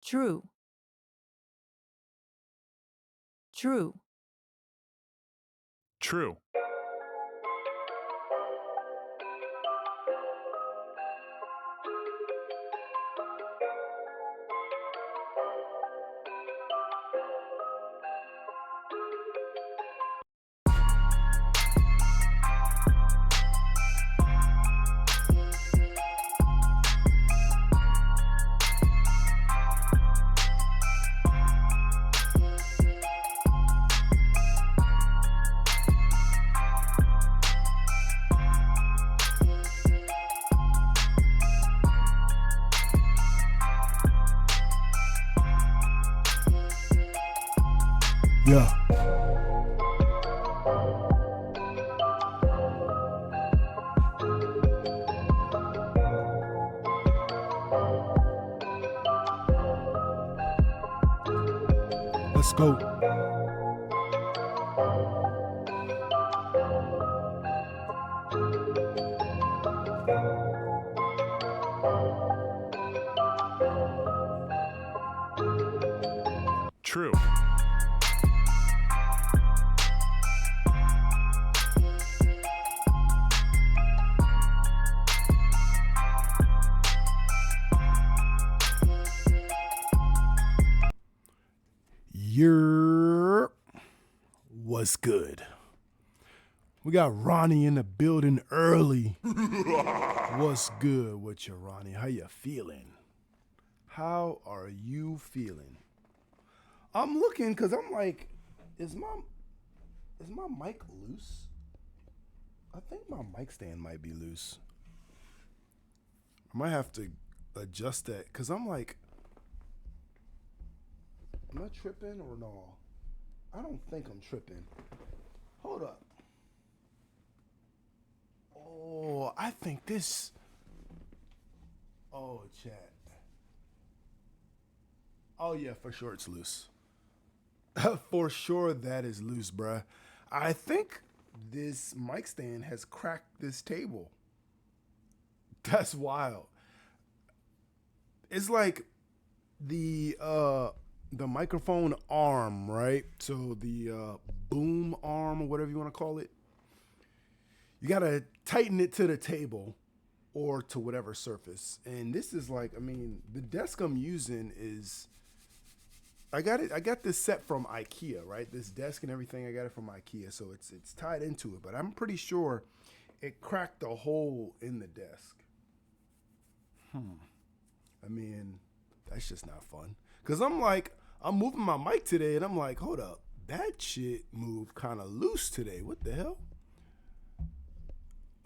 True. True. True. Yeah. Let's go. True. Yer. What's good? We got Ronnie in the building early. What's good with you, Ronnie? How you feeling? How are you feeling? I'm looking because I'm like, is my mic loose? I think my mic stand might be loose. I might have to adjust that because I'm like, am I tripping or no? I don't think I'm tripping. Hold up. Oh, I think this. Oh, chat. Oh, yeah, for sure it's loose. For sure that is loose, bruh. I think this mic stand has cracked this table. That's wild. It's like the microphone arm, right? So the boom arm or whatever you want to call it. You gotta tighten it to the table or to whatever surface. And this is like, I mean, the desk I'm using is I got it. I got this set from IKEA, right? This desk and everything. I got it from IKEA, so it's tied into it. But I'm pretty sure it cracked a hole in the desk. I mean, that's just not fun. Cause I'm like, I'm moving my mic today, and I'm like, hold up, that shit moved kind of loose today. What the hell?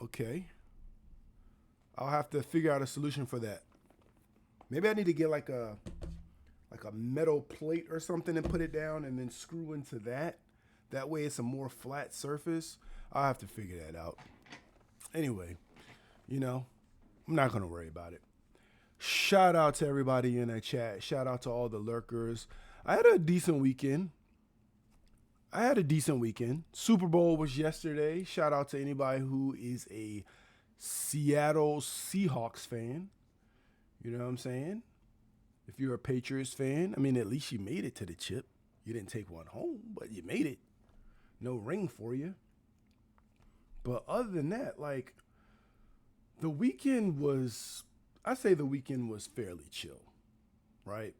Okay, I'll have to figure out a solution for that. Maybe I need to get like a metal plate or something and put it down and then screw into that. That way it's a more flat surface. I'll have to figure that out. Anyway, you know, I'm not gonna worry about it. Shout out to everybody in the chat. Shout out to all the lurkers. I had a decent weekend. Super Bowl was yesterday. Shout out to anybody who is a Seattle Seahawks fan. You know what I'm saying? If you're a Patriots fan, I mean, at least you made it to the chip. You didn't take one home, but you made it. No ring for you. But other than that, like, the weekend was, I say the weekend was fairly chill, right?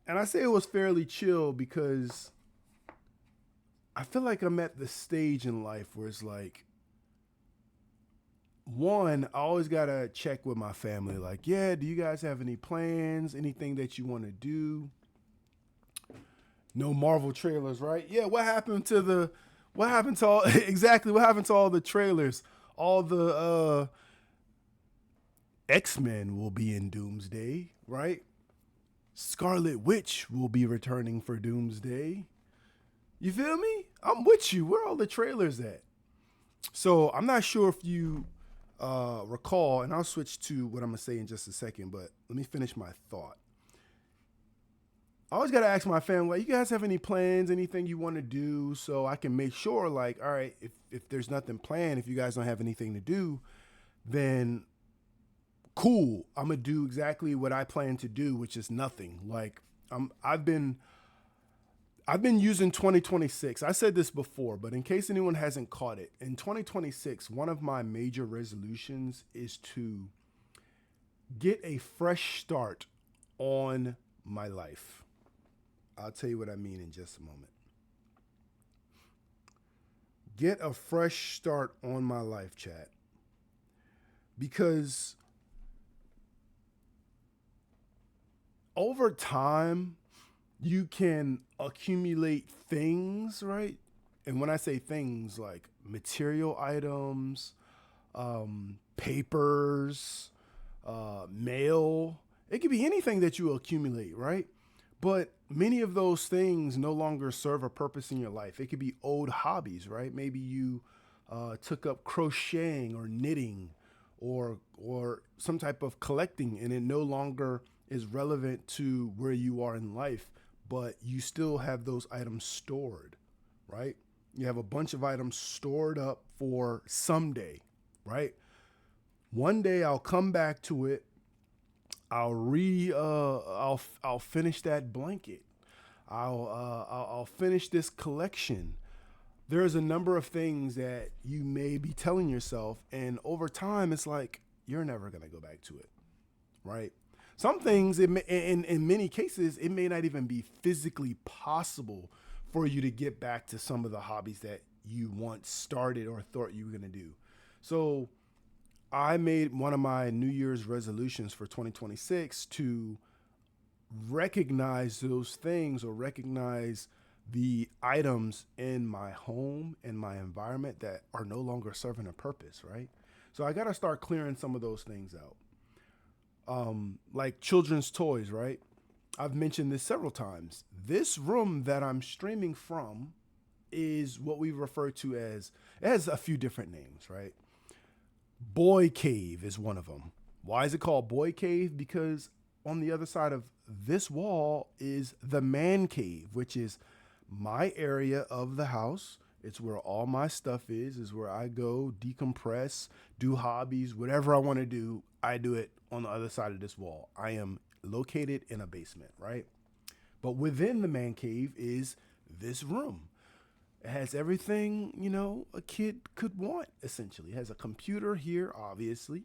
And I say it was fairly chill because I feel like I'm at the stage in life where it's like, one, I always gotta check with my family. Like, yeah, do you guys have any plans? Anything that you want to do? No Marvel trailers, right? Yeah, what happened to the? What happened to all? Exactly, what happened to all the trailers? All the X Men will be in Doomsday, right? Scarlet Witch will be returning for Doomsday. You feel me? I'm with you. Where are all the trailers at? So I'm not sure if you recall, and I'll switch to what I'm gonna say in just a second. But let me finish my thought. I always gotta ask my family, like, you guys have any plans, anything you want to do, so I can make sure, like, all right, if there's nothing planned, if you guys don't have anything to do, then cool. I'm gonna do exactly what I plan to do, which is nothing. Like I've been using 2026. I said this before, but in case anyone hasn't caught it, in 2026, one of my major resolutions is to get a fresh start on my life. I'll tell you what I mean in just a moment. Get a fresh start on my life, chat. Because over time, you can accumulate things, right? And when I say things, like material items, papers, mail, it could be anything that you accumulate, right? But many of those things no longer serve a purpose in your life. It could be old hobbies, right? Maybe you took up crocheting or knitting or some type of collecting, and it no longer is relevant to where you are in life, but you still have those items stored, right? You have a bunch of items stored up for someday, right? One day I'll come back to it. I'll finish that blanket. I'll finish this collection. There's a number of things that you may be telling yourself, and over time, it's like you're never gonna go back to it, right? Some things, in many cases, it may not even be physically possible for you to get back to some of the hobbies that you once started or thought you were gonna do. So I made one of my New Year's resolutions for 2026 to recognize those things or recognize the items in my home and my environment that are no longer serving a purpose, right? So I got to start clearing some of those things out. Like children's toys, right? I've mentioned this several times. This room that I'm streaming from is what we refer to as, it has a few different names, right? Boy Cave is one of them. Why is it called Boy Cave? Because on the other side of this wall is the man cave, which is my area of the house. It's where all my stuff is where I go decompress, do hobbies, whatever I want to do. I do it on the other side of this wall. I am located in a basement, right? But within the man cave is this room. It has everything, a kid could want, essentially. It has a computer here, obviously.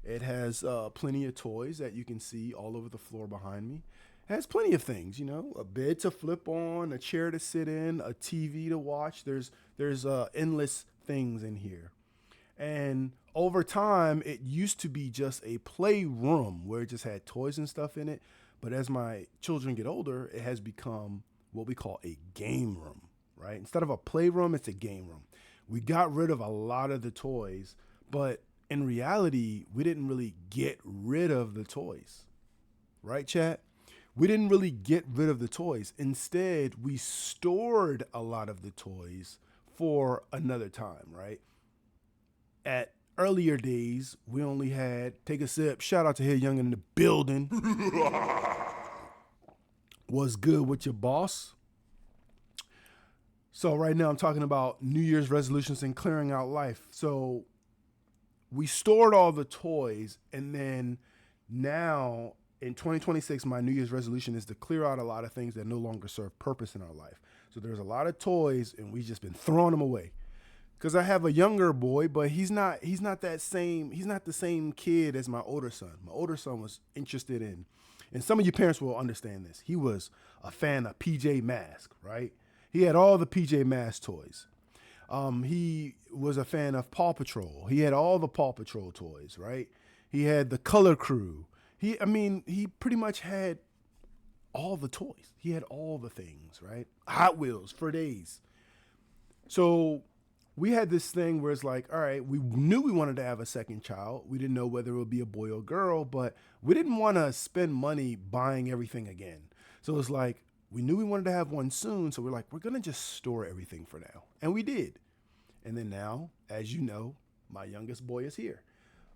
It has plenty of toys that you can see all over the floor behind me. It has plenty of things, a bed to flip on, a chair to sit in, a TV to watch. There's endless things in here. And over time, it used to be just a playroom where it just had toys and stuff in it. But as my children get older, it has become what we call a game room, right? Instead of a playroom, it's a game room. We got rid of a lot of the toys, but in reality, we didn't really get rid of the toys, right, chat? We didn't really get rid of the toys. Instead, we stored a lot of the toys for another time, right? At earlier days, we only had, take a sip, shout out to here Young in the building. What's good with your boss? So right now I'm talking about New Year's resolutions and clearing out life. So we stored all the toys, and then now in 2026, my New Year's resolution is to clear out a lot of things that no longer serve purpose in our life. So there's a lot of toys, and we've just been throwing them away. Because I have a younger boy, but he's not the same kid as my older son. My older son was interested in, and some of you parents will understand this. He was a fan of PJ Masks, right? He had all the PJ Masks toys. He was a fan of Paw Patrol. He had all the Paw Patrol toys, right? He had the Color Crew. He pretty much had all the toys. He had all the things, right? Hot Wheels for days. So we had this thing where it's like, all right, we knew we wanted to have a second child. We didn't know whether it would be a boy or girl, but we didn't want to spend money buying everything again. So it's like, we knew we wanted to have one soon. So we're like, we're going to just store everything for now. And we did. And then now, as you know, my youngest boy is here.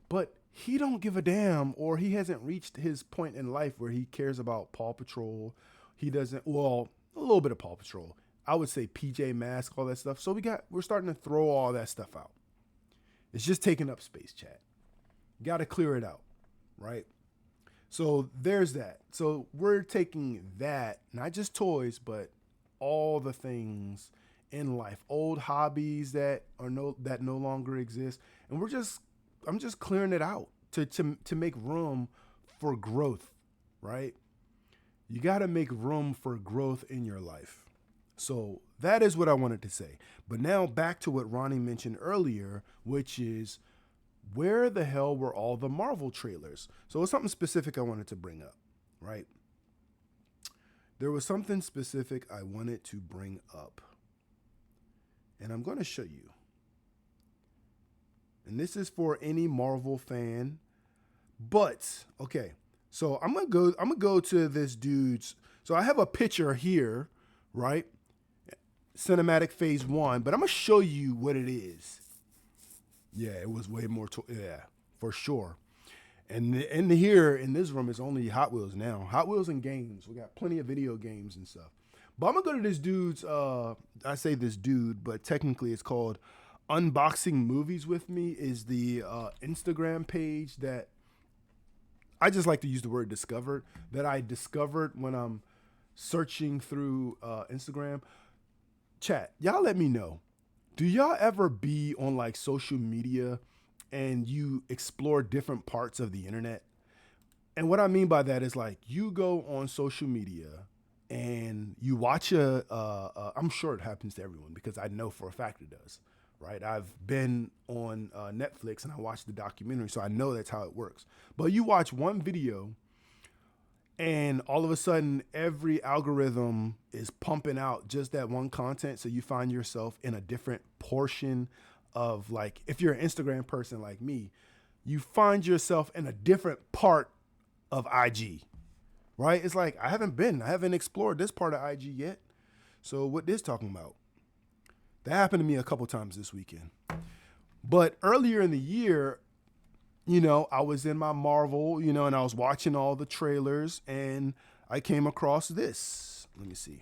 But he don't give a damn, or he hasn't reached his point in life where he cares about Paw Patrol. He doesn't, well, a little bit of Paw Patrol. I would say PJ Masks, all that stuff. So we're starting to throw all that stuff out. It's just taking up space, chat. Got to clear it out. right? So there's that. So we're taking that, not just toys, but all the things in life, old hobbies that no longer exist, and I'm just clearing it out to make room for growth, right? You got to make room for growth in your life. So that is what I wanted to say. But now back to what Ronnie mentioned earlier, which is where the hell were all the Marvel trailers? So it's something specific I wanted to bring up, right? There was something specific I wanted to bring up. And I'm going to show you. And this is for any Marvel fan. But, okay. So I'm going to go to this dude's. So I have a picture here, right? Cinematic Phase 1, but I'm going to show you what it is. Yeah, it was way more. Yeah, for sure. And here in this room is only Hot Wheels now. Hot Wheels and games. We got plenty of video games and stuff. But I'm gonna go to this dude's. I say this dude, but technically it's called Unboxing Movies with Me. Is the Instagram page that I just like to use the word discovered, that I discovered when I'm searching through Instagram. Chat, y'all let me know. Do y'all ever be on like social media and you explore different parts of the internet? And what I mean by that is like you go on social media and you watch I'm sure it happens to everyone because I know for a fact it does, right? I've been on Netflix and I watched the documentary, so I know that's how it works. But you watch one video and all of a sudden every algorithm is pumping out just that one content, so you find yourself in a different portion of, like, if you're an Instagram person like me, you find yourself in a different part of IG, right? It's like I haven't explored this part of IG yet. So what this talking about? That happened to me a couple times this weekend. But earlier in the year, I was in my Marvel, and I was watching all the trailers and I came across this. Let me see.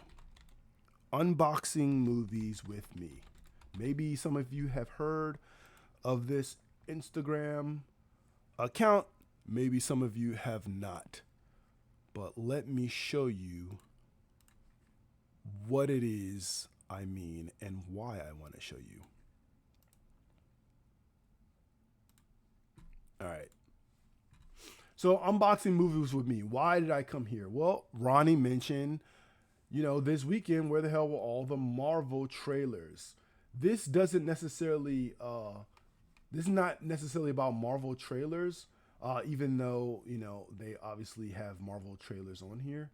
Unboxing Movies with Me. Maybe some of you have heard of this Instagram account. Maybe some of you have not. But let me show you what it is I mean and why I want to show you. All right. So Unboxing Movies with Me. Why did I come here? Well, Ronnie mentioned, this weekend, where the hell were all the Marvel trailers? This doesn't necessarily, this is not necessarily about Marvel trailers, even though, they obviously have Marvel trailers on here.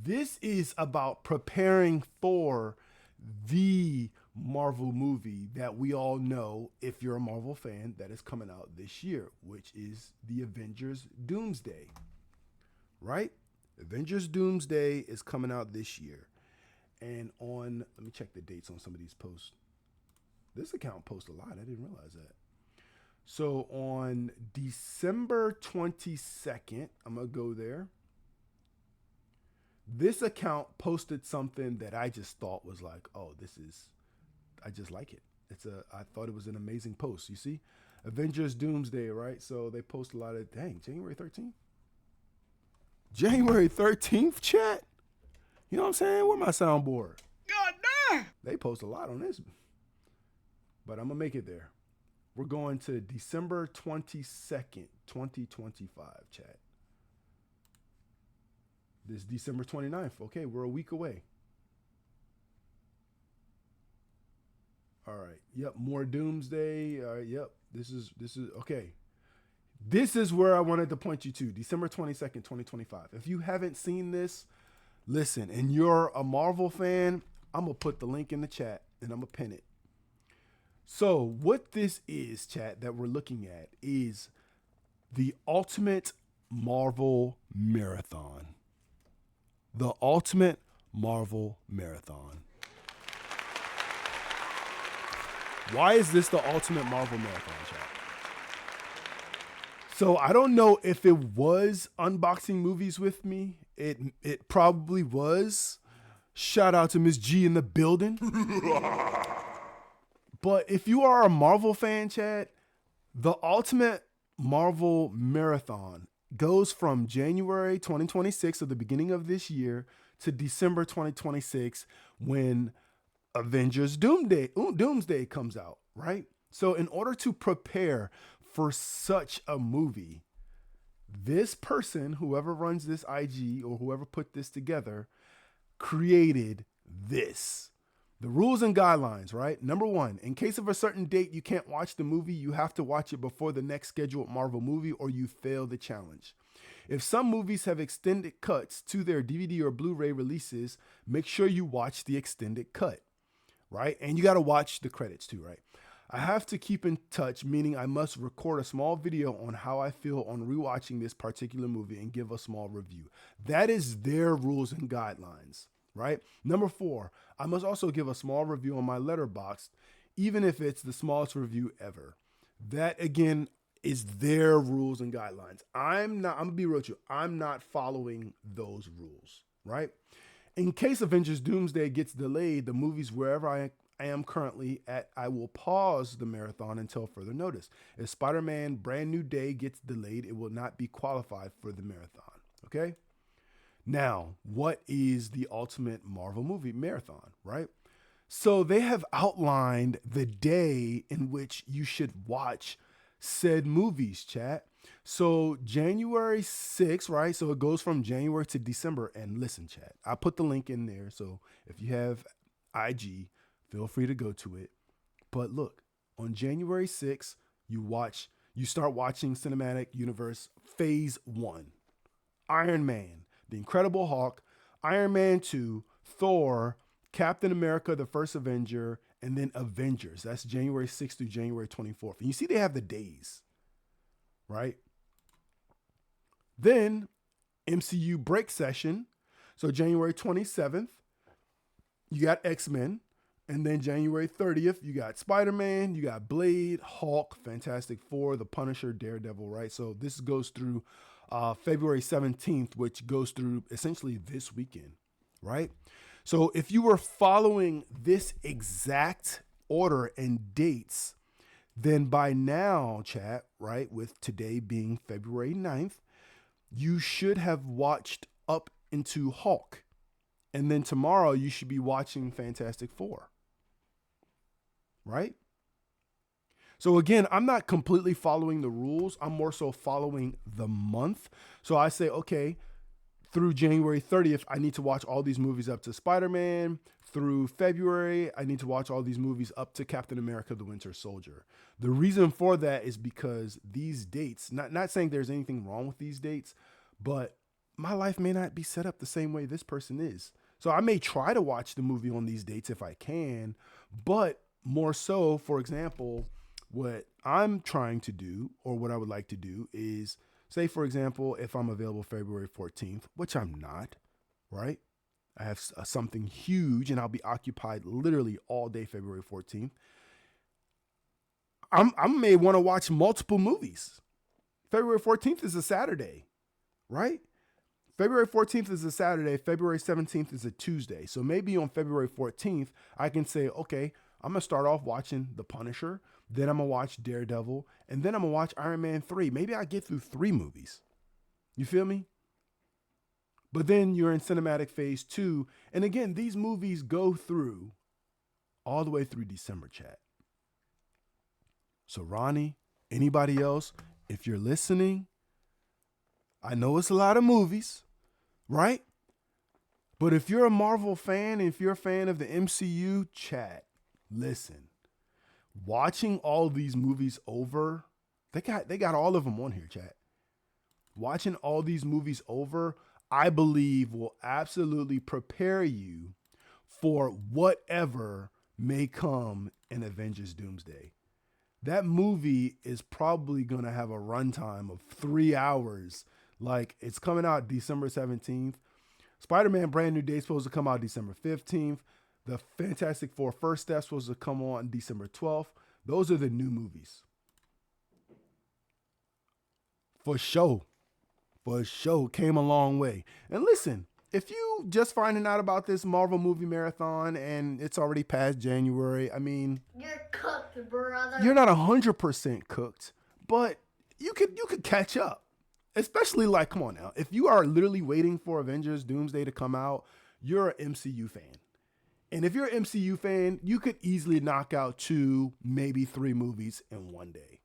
This is about preparing for the Marvel movie that we all know, if you're a Marvel fan, that is coming out this year, which is the Avengers Doomsday, right? Avengers Doomsday is coming out this year. And let me check the dates on some of these posts. This account posts a lot. I didn't realize that. So on December 22nd, I'm going to go there. This account posted something that I just thought was like, oh, I just like it. I thought it was an amazing post. You see, Avengers Doomsday, right? So they post a lot of, January 13th? January 13th, chat? You know what I'm saying? Where my soundboard? God damn! They post a lot on this. But I'm going to make it there. We're going to December 22nd, 2025, chat. This December 29th. Okay, we're a week away. All right. Yep, more Doomsday. All right, yep. This is okay. This is where I wanted to point you to. December 22nd, 2025. If you haven't seen this, listen, and you're a Marvel fan, I'm going to put the link in the chat and I'm going to pin it. So what this is, chat, that we're looking at is the Ultimate Marvel Marathon. The Ultimate Marvel Marathon. Why is this the Ultimate Marvel Marathon, chat? So I don't know if it was Unboxing Movies with Me. It probably was. Shout out to Miss G in the building. But if you are a Marvel fan, chat, the Ultimate Marvel Marathon goes from January 2026, so the beginning of this year, to December 2026 when Avengers Doomsday comes out, right? So in order to prepare for such a movie, this person, whoever runs this IG or whoever put this together, created this. The rules and guidelines, right? Number one, in case of a certain date you can't watch the movie, you have to watch it before the next scheduled Marvel movie or you fail the challenge. If some movies have extended cuts to their DVD or Blu-ray releases, make sure you watch the extended cut, right? And you got to watch the credits too, right? I have to keep in touch, meaning I must record a small video on how I feel on rewatching this particular movie and give a small review. That is their rules and guidelines, right? Number four, I must also give a small review on my Letterboxd, even if it's the smallest review ever. That again is their rules and guidelines. I'm gonna be real with you. I'm not following those rules, right? In case Avengers Doomsday gets delayed, the movies wherever I am currently at, I will pause the marathon until further notice. If Spider-Man Brand New Day gets delayed, it will not be qualified for the marathon, okay? Now, what is the ultimate Marvel movie marathon, right? So they have outlined the day in which you should watch said movies, chat. So January 6th, right? So it goes from January to December. And listen, chat, I put the link in there. So if you have IG, feel free to go to it. But look, on January 6th, you start watching Cinematic Universe Phase 1. Iron Man, The Incredible Hulk, Iron Man 2, Thor, Captain America, The First Avenger, and then Avengers. That's January 6th through January 24th. And you see they have the days, right? Then MCU break session. So January 27th, you got X-Men. And then January 30th, you got Spider-Man, you got Blade, Hulk, Fantastic Four, The Punisher, Daredevil, right? So this goes through February 17th, which goes through essentially this weekend, right? So if you were following this exact order and dates, then by now, chat, right, with today being February 9th, you should have watched up into Hulk. And then tomorrow you should be watching Fantastic Four, right? So again, I'm not completely following the rules. I'm more so following the month. So I say, okay, through January 30th, I need to watch all these movies up to Spider-Man. Through February, I need to watch all these movies up to Captain America, the Winter Soldier. The reason for that is because these dates, not saying there's anything wrong with these dates, but my life may not be set up the same way this person is. So I may try to watch the movie on these dates if I can, but more so, for example, what I'm trying to do or what I would like to do is say, for example, if I'm available February 14th, which I'm not, right? I have something huge and I'll be occupied literally all day February 14th. I may want to watch multiple movies. February 14th is a Saturday, right? February 14th is a Saturday. February 17th is a Tuesday. So maybe on February 14th, I can say, okay, I'm going to start off watching The Punisher. Then I'm going to watch Daredevil. And then I'm going to watch Iron Man 3. Maybe I get through 3 movies. You feel me? But then you're in cinematic phase 2. And again, these movies go through all the way through December, chat. So Ronnie, anybody else, if you're listening, I know it's a lot of movies, right? But if you're a Marvel fan, if you're a fan of the MCU, chat, listen. Watching all these movies over, they got all of them on here, chat. Watching all these movies over, I believe will absolutely prepare you for whatever may come in Avengers Doomsday. That movie is probably going to have a runtime of 3 hours. Like, it's coming out December 17th. Spider-Man Brand New Day is supposed to come out December 15th. The Fantastic Four First Step supposed to come on December 12th. Those are the new movies. For sure. For sure. Came a long way. And listen, if you just finding out about this Marvel movie marathon and it's already past January, I mean, you're cooked, brother. You're not 100% cooked, but you could catch up, Especially like, come on now. If you are literally waiting for Avengers Doomsday to come out, you're an MCU fan. And if you're an MCU fan, you could easily knock out 2, maybe 3 movies in one day.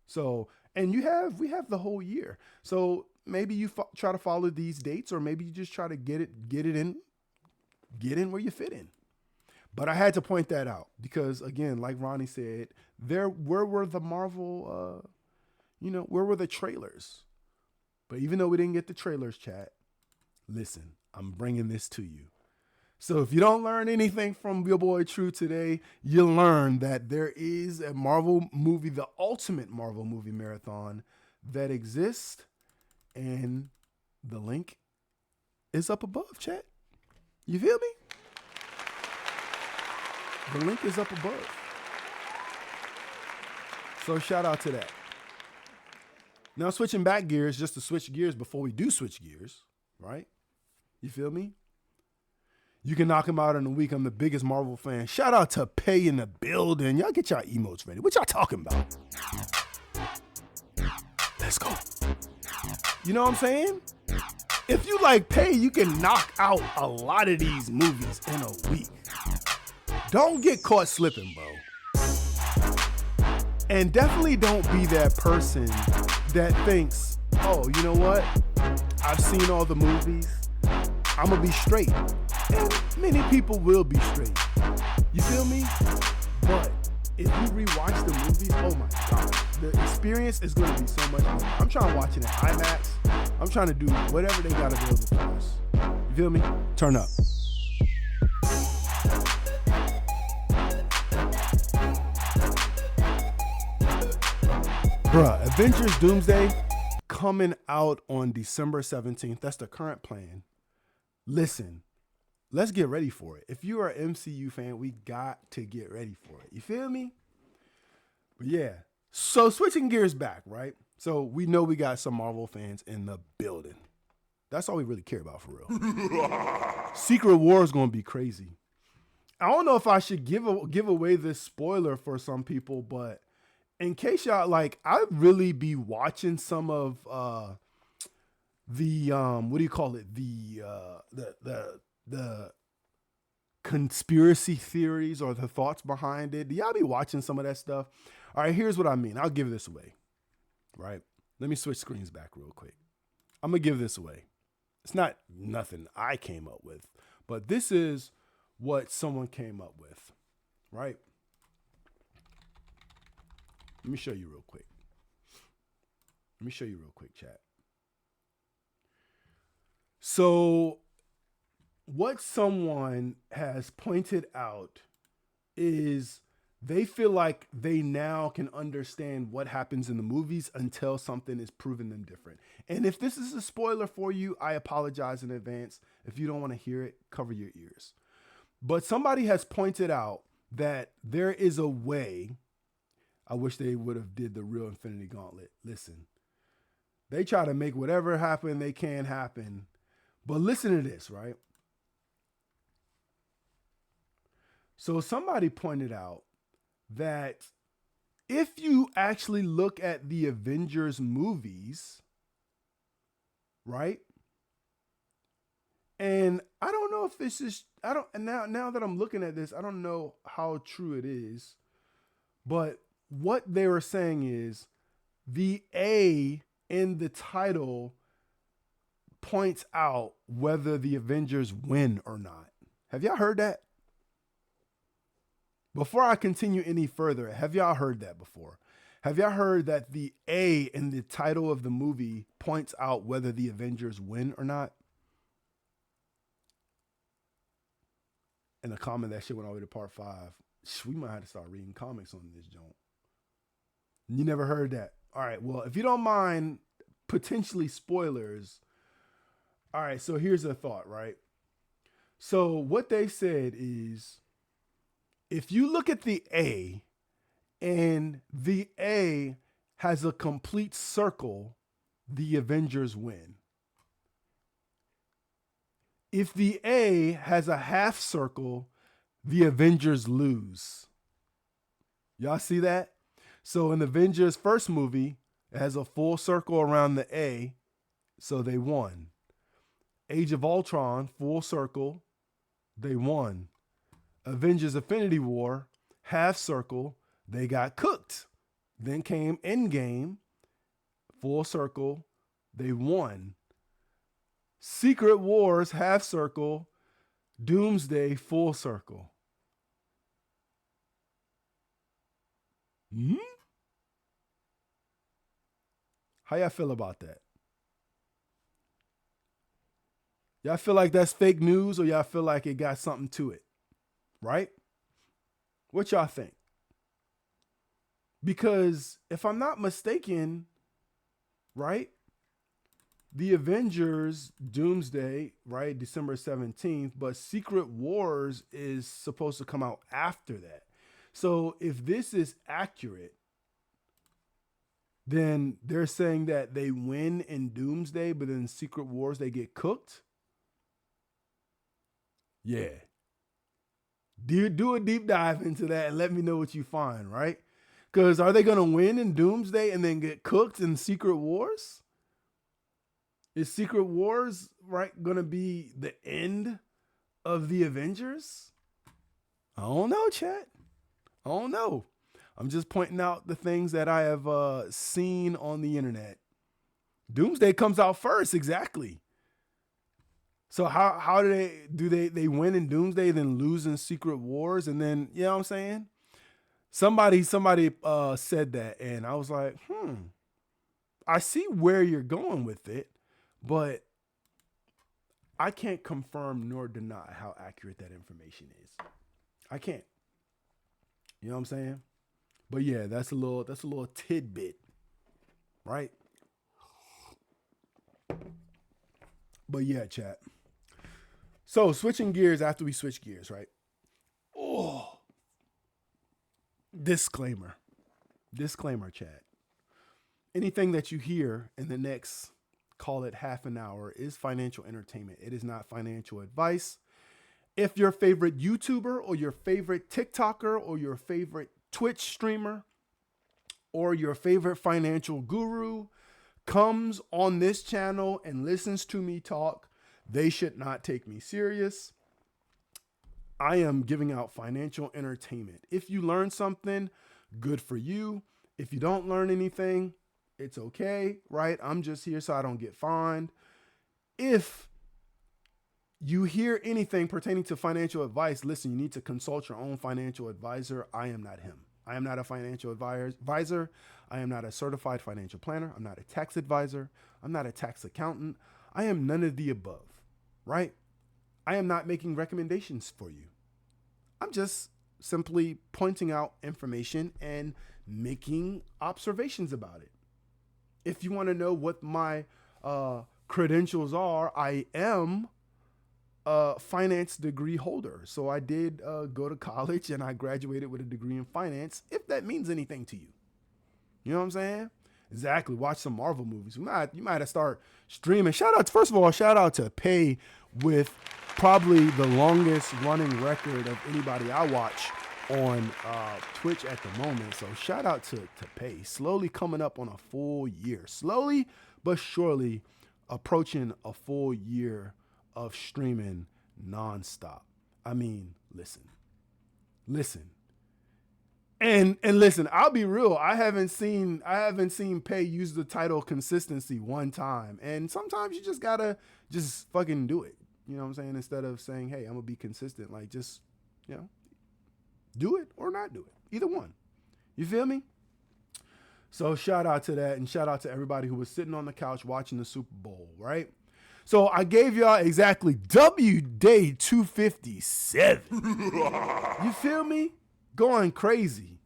So, and we have the whole year. So maybe you try to follow these dates, or maybe you just try to get in where you fit in. But I had to point that out because, again, like Ronnie said, where were the Marvel, where were the trailers? But even though we didn't get the trailers, chat, listen, I'm bringing this to you. So if you don't learn anything from your boy True today, you'll learn that there is a Marvel movie, the ultimate Marvel movie marathon that exists, and the link is up above, chat. You feel me? The link is up above. So shout out to that. Now switching back gears, just to switch gears before we do switch gears, right? You feel me? You can knock him out in a week. I'm the biggest Marvel fan. Shout out to Pay in the building. Y'all get y'all emotes ready. What y'all talking about? Let's go. You know what I'm saying? If you like Pay, you can knock out a lot of these movies in a week. Don't get caught slipping, bro. And definitely don't be that person that thinks, oh, you know what? I've seen all the movies. I'm going to be straight. And many people will be straight. You feel me? But if you rewatch the movie, oh my God, the experience is going to be so much more. I'm trying to watch it in IMAX. I'm trying to do whatever they got available for us. You feel me? Turn up. Bruh, Avengers Doomsday coming out on December 17th. That's the current plan. Listen, let's get ready for it. If you are an MCU fan, we got to get ready for it. You feel me? But yeah. So switching gears back, right? So we know we got some Marvel fans in the building. That's all we really care about for real. Secret War is going to be crazy. I don't know if I should give away this spoiler for some people, but in case y'all like, I really be watching some of the what do you call it? The conspiracy theories or the thoughts behind it. Do y'all be watching some of that stuff? All right, here's what I mean. I'll give this away. Right? Let me switch screens back real quick. I'm gonna give this away. It's not nothing I came up with, but this is what someone came up with. Right? Let me show you real quick. Chat. So what someone has pointed out is they feel like they now can understand what happens in the movies until something is proven them different. And if this is a spoiler for you, I apologize in advance. If you don't want to hear it, cover your ears. But somebody has pointed out that there is a way. I wish they would have did the real Infinity Gauntlet. Listen, they try to make whatever happen they can happen. But listen to this, right? So somebody pointed out that if you actually look at the Avengers movies, right? And I don't know if this is, now that I'm looking at this, I don't know how true it is, but what they were saying is the A in the title points out whether the Avengers win or not. Have y'all heard that? Before I continue any further, have y'all heard that before? Have y'all heard that the A in the title of the movie points out whether the Avengers win or not? In the comment, that shit went all the way to part 5. We might have to start reading comics on this joint. You never heard that? All right, well, if you don't mind potentially spoilers. All right, so here's the thought, right? So what they said is, if you look at the A and the A has a complete circle, the Avengers win. If the A has a half circle, the Avengers lose. Y'all see that? So in the Avengers first movie, It has a full circle around the A, so they won. Age of Ultron, full circle, they won. Avengers Infinity War, half circle, they got cooked. Then came Endgame, full circle, they won. Secret Wars, half circle, Doomsday, full circle. Hmm? How y'all feel about that? Y'all feel like that's fake news or y'all feel like it got something to it? Right? What y'all think? Because if I'm not mistaken, right? The Avengers Doomsday, right? December 17th, but Secret Wars is supposed to come out after that. So if this is accurate, then they're saying that they win in Doomsday, but in Secret Wars they get cooked. Yeah. Do a deep dive into that and let me know what you find, right? Because are they going to win in Doomsday and then get cooked in Secret Wars? Is Secret Wars, right, going to be the end of the Avengers? I don't know, chat. I don't know. I'm just pointing out the things that I have seen on the internet. Doomsday comes out first, exactly. So how do they win in Doomsday, then lose in Secret Wars, and then, you know what I'm saying? Somebody said that, and I was like, I see where you're going with it, but I can't confirm nor deny how accurate that information is. I can't. You know what I'm saying? But yeah, that's a little tidbit, right? But yeah, chat. So switching gears after we switch gears, right? Oh, disclaimer, chat. Anything that you hear in the next, call it half an hour, is financial entertainment. It is not financial advice. If your favorite YouTuber or your favorite TikToker or your favorite Twitch streamer or your favorite financial guru comes on this channel and listens to me talk, they should not take me serious. I am giving out financial entertainment. If you learn something, good for you. If you don't learn anything, it's okay, right? I'm just here so I don't get fined. If you hear anything pertaining to financial advice, listen, you need to consult your own financial advisor. I am not him. I am not a financial advisor. I am not a certified financial planner. I'm not a tax advisor. I'm not a tax accountant. I am none of the above, right? I am not making recommendations for you. I'm just simply pointing out information and making observations about it. If you want to know what my credentials are, I am a finance degree holder. So I did go to college and I graduated with a degree in finance, if that means anything to you. You know what I'm saying? Exactly. Watch some Marvel movies. You might have start streaming. First of all, shout out to Pay with probably the longest running record of anybody I watch on Twitch at the moment. So shout out to Pay. Slowly coming up on a full year. Slowly but surely approaching a full year of streaming nonstop. I mean, listen. And listen, I'll be real. I haven't seen Pay use the title consistency one time. And sometimes you just gotta just fucking do it. You know what I'm saying? Instead of saying, hey, I'm gonna be consistent. Like, just, do it or not do it. Either one. You feel me? So shout out to that, and shout out to everybody who was sitting on the couch watching the Super Bowl, right? So I gave y'all exactly W Day 257. You feel me? Going crazy.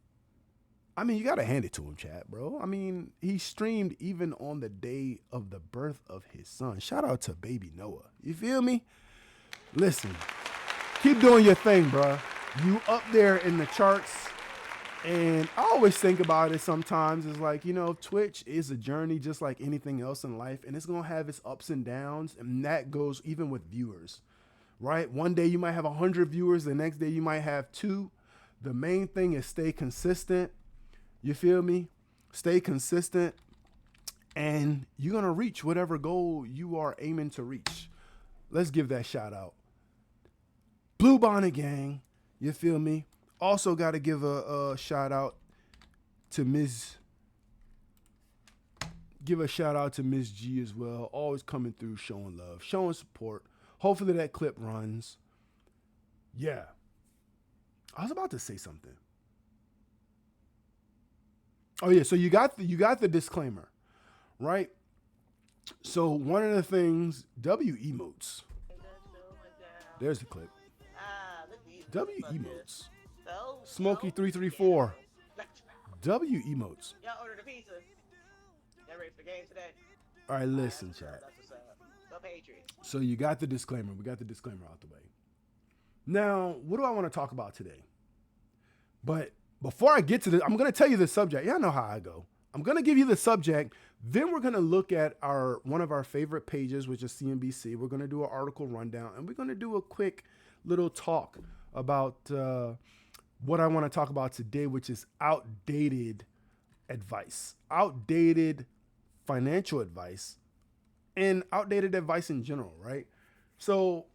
I mean, you got to hand it to him, chat, bro. I mean, he streamed even on the day of the birth of his son. Shout out to baby Noah. You feel me? Listen, keep doing your thing, bro. You up there in the charts. And I always think about it sometimes. It's like, Twitch is a journey just like anything else in life. And it's going to have its ups and downs. And that goes even with viewers, right? One day you might have 100 viewers. The next day you might have 2. The main thing is stay consistent. You feel me? Stay consistent. and you're going to reach whatever goal you are aiming to reach. Let's give that shout out. Blue Bonnet Gang, you feel me? Also got to give a shout out to give a shout out to Miss G as well. Always coming through, showing love, showing support. Hopefully that clip runs. Yeah. I was about to say something. Oh yeah, so you got the disclaimer, right? So one of the things, W emotes. There's the clip. W emotes. Smokey334. W emotes. Y'all ordered a pizza. Y'all ready for the game today? All right, listen, chat. That's what's up. Go Patriots. So you got the disclaimer. We got the disclaimer out the way. Now, what do I want to talk about today? But before I get to this, I'm going to tell you the subject. Y'all know how I go. I'm going to give you the subject. Then we're going to look at one of our favorite pages, which is CNBC. We're going to do an article rundown, and we're going to do a quick little talk about what I want to talk about today, which is outdated advice, outdated financial advice, and outdated advice in general, right? So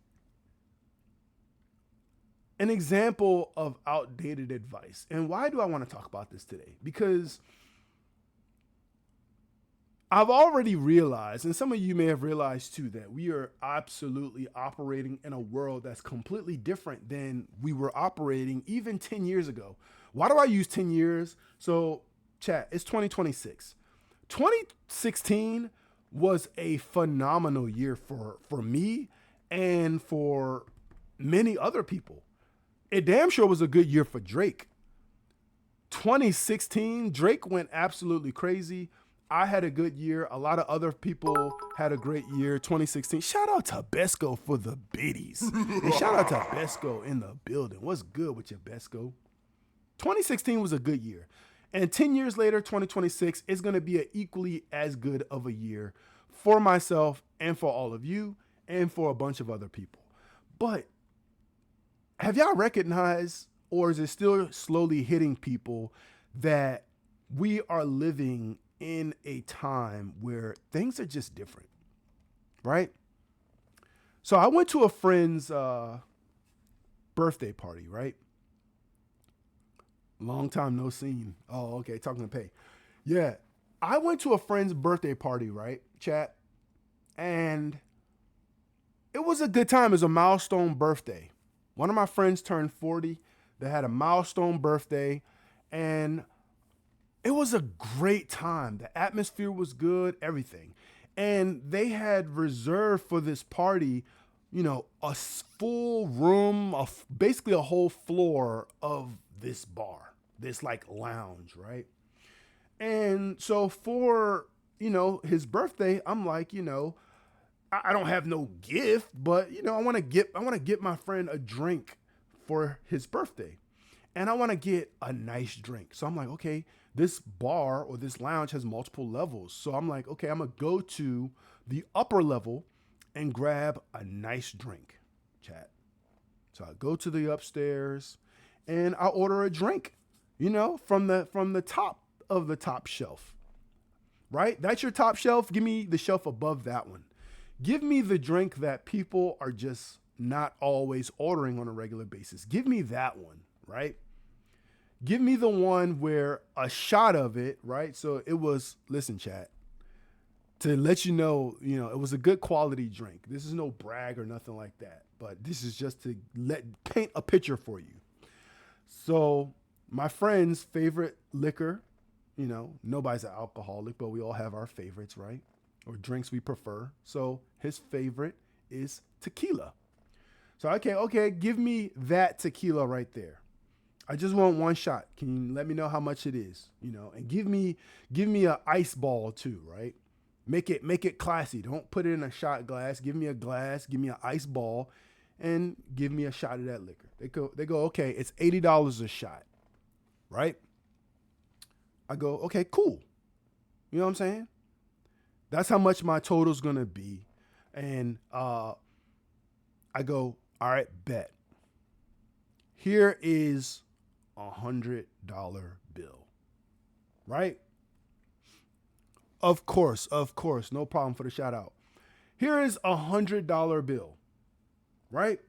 an example of outdated advice. And why do I want to talk about this today? Because I've already realized, and some of you may have realized too, that we are absolutely operating in a world that's completely different than we were operating even 10 years ago. Why do I use 10 years? So, chat, it's 2026. 2016 was a phenomenal year for me and for many other people. It damn sure was a good year for Drake. 2016, Drake went absolutely crazy. I had a good year. A lot of other people had a great year. 2016. Shout out to Besco for the biddies. And shout out to Besco in the building. What's good with your Besco? 2016 was a good year. And 10 years later, 2026 is going to be an equally as good of a year for myself and for all of you and for a bunch of other people. But have y'all recognized, or is it still slowly hitting people, that we are living in a time where things are just different, right? So I went to a friend's birthday party, right? Long time no seen. Oh, okay, talking to pay. Yeah, I went to a friend's birthday party, right, chat? And it was a good time. It was a milestone birthday. One of my friends turned 40. They had a milestone birthday, and it was a great time. The atmosphere was good, everything. And they had reserved for this party, a full room, basically a whole floor of this bar, this like lounge, right? And so for, his birthday, I'm like, I don't have no gift, but I want to get my friend a drink for his birthday. And I want to get a nice drink. So I'm like, okay, this bar or this lounge has multiple levels. So I'm like, okay, I'm going to go to the upper level and grab a nice drink, chat. So I go to the upstairs and I order a drink, from the top of the top shelf, right? That's your top shelf. Give me the shelf above that one. Give me the drink that people are just not always ordering on a regular basis. Give me that one, right? Give me the one where a shot of it, right? So it was, listen, chat, to let you know, it was a good quality drink. This is no brag or nothing like that, but this is just to paint a picture for you. So my friend's favorite liquor, nobody's an alcoholic, but we all have our favorites, right? Or drinks we prefer. So his favorite is tequila. So, okay, give me that tequila right there. I just want one shot. Can you let me know how much it is? And give me an ice ball too, right? Make it classy. Don't put it in a shot glass. Give me a glass, give me an ice ball, and give me a shot of that liquor. They go, okay, it's $80 a shot, right? I go, okay, cool. You know what I'm saying? That's how much my total's gonna be. And I go, all right, bet. Here is $100 bill, right? Of course, no problem for the shout out. Here is $100 bill, right?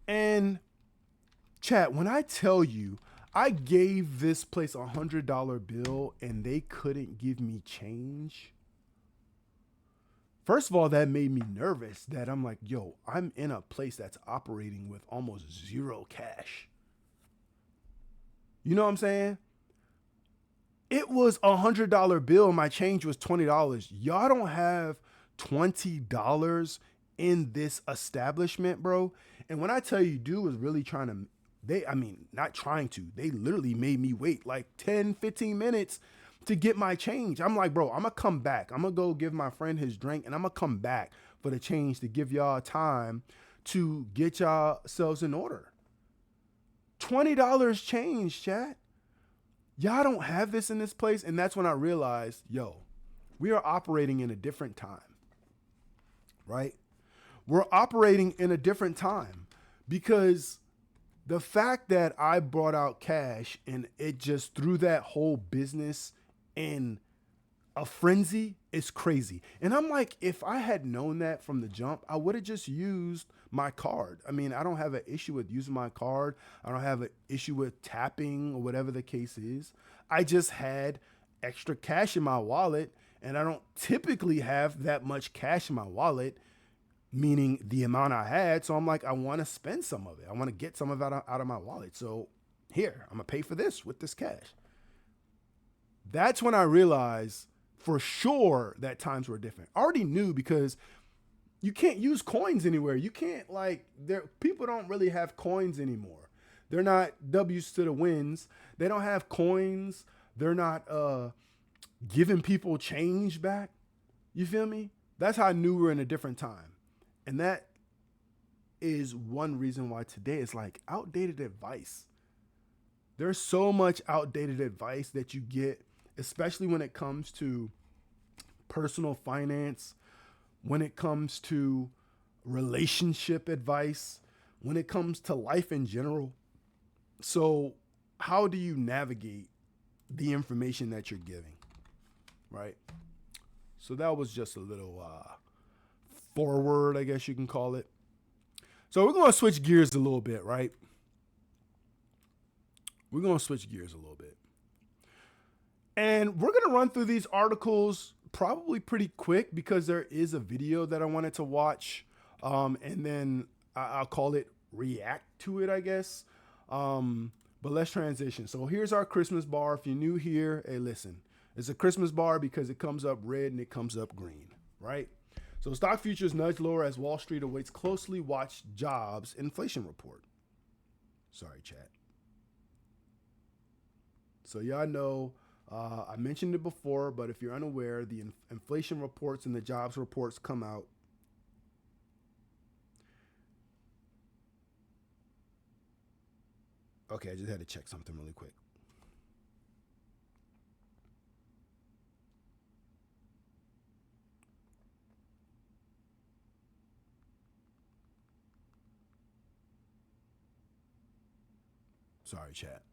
And chat, when I tell you I gave this place $100 bill and they couldn't give me change, first of all, that made me nervous that I'm like, yo, I'm in a place that's operating with almost zero cash. You know what I'm saying? It was $100 bill. My change was $20. Y'all don't have $20 in this establishment, bro. And when I tell you, dude was really trying to, not trying to, they literally made me wait like 10, 15 minutes to get my change. I'm like, bro, I'm gonna come back. I'm gonna go give my friend his drink and I'm gonna come back for the change to give y'all time to get yourselves in order. $20 change, chat. Y'all don't have this in this place. And that's when I realized, yo, we are operating in a different time, right? We're operating in a different time because the fact that I brought out cash and it just threw that whole business in a frenzy is crazy. And I'm like, if I had known that from the jump, I would have just used my card. I mean, I don't have an issue with using my card. I don't have an issue with tapping or whatever the case is. I just had extra cash in my wallet and I don't typically have that much cash in my wallet, meaning the amount I had. So I'm like, I want to spend some of it. I want to get some of it out of my wallet. So here, I'm going to pay for this with this cash. That's when I realized for sure that times were different. I already knew because you can't use coins anywhere. You can't people don't really have coins anymore. They're not W's to the wins. They don't have coins. They're not giving people change back. You feel me? That's how I knew we were in a different time. And that is one reason why today is like outdated advice. There's so much outdated advice that you get, especially when it comes to personal finance, when it comes to relationship advice, when it comes to life in general. So how do you navigate the information that you're giving, right? So that was just a little forward, I guess you can call it. So we're going to switch gears a little bit, right? We're going to switch gears a little bit. And we're going to run through these articles probably pretty quick because there is a video that I wanted to watch. And then I'll call it react to it, I guess. But let's transition. So here's our Christmas bar. If you're new here, hey, listen, it's a Christmas bar because it comes up red and it comes up green, right? So stock futures nudge lower as Wall Street awaits closely watched jobs inflation report. Sorry, chat. So y'all know, I mentioned it before, but if you're unaware, the inflation reports and the jobs reports come out. Okay, I just had to check something really quick. Sorry, chat.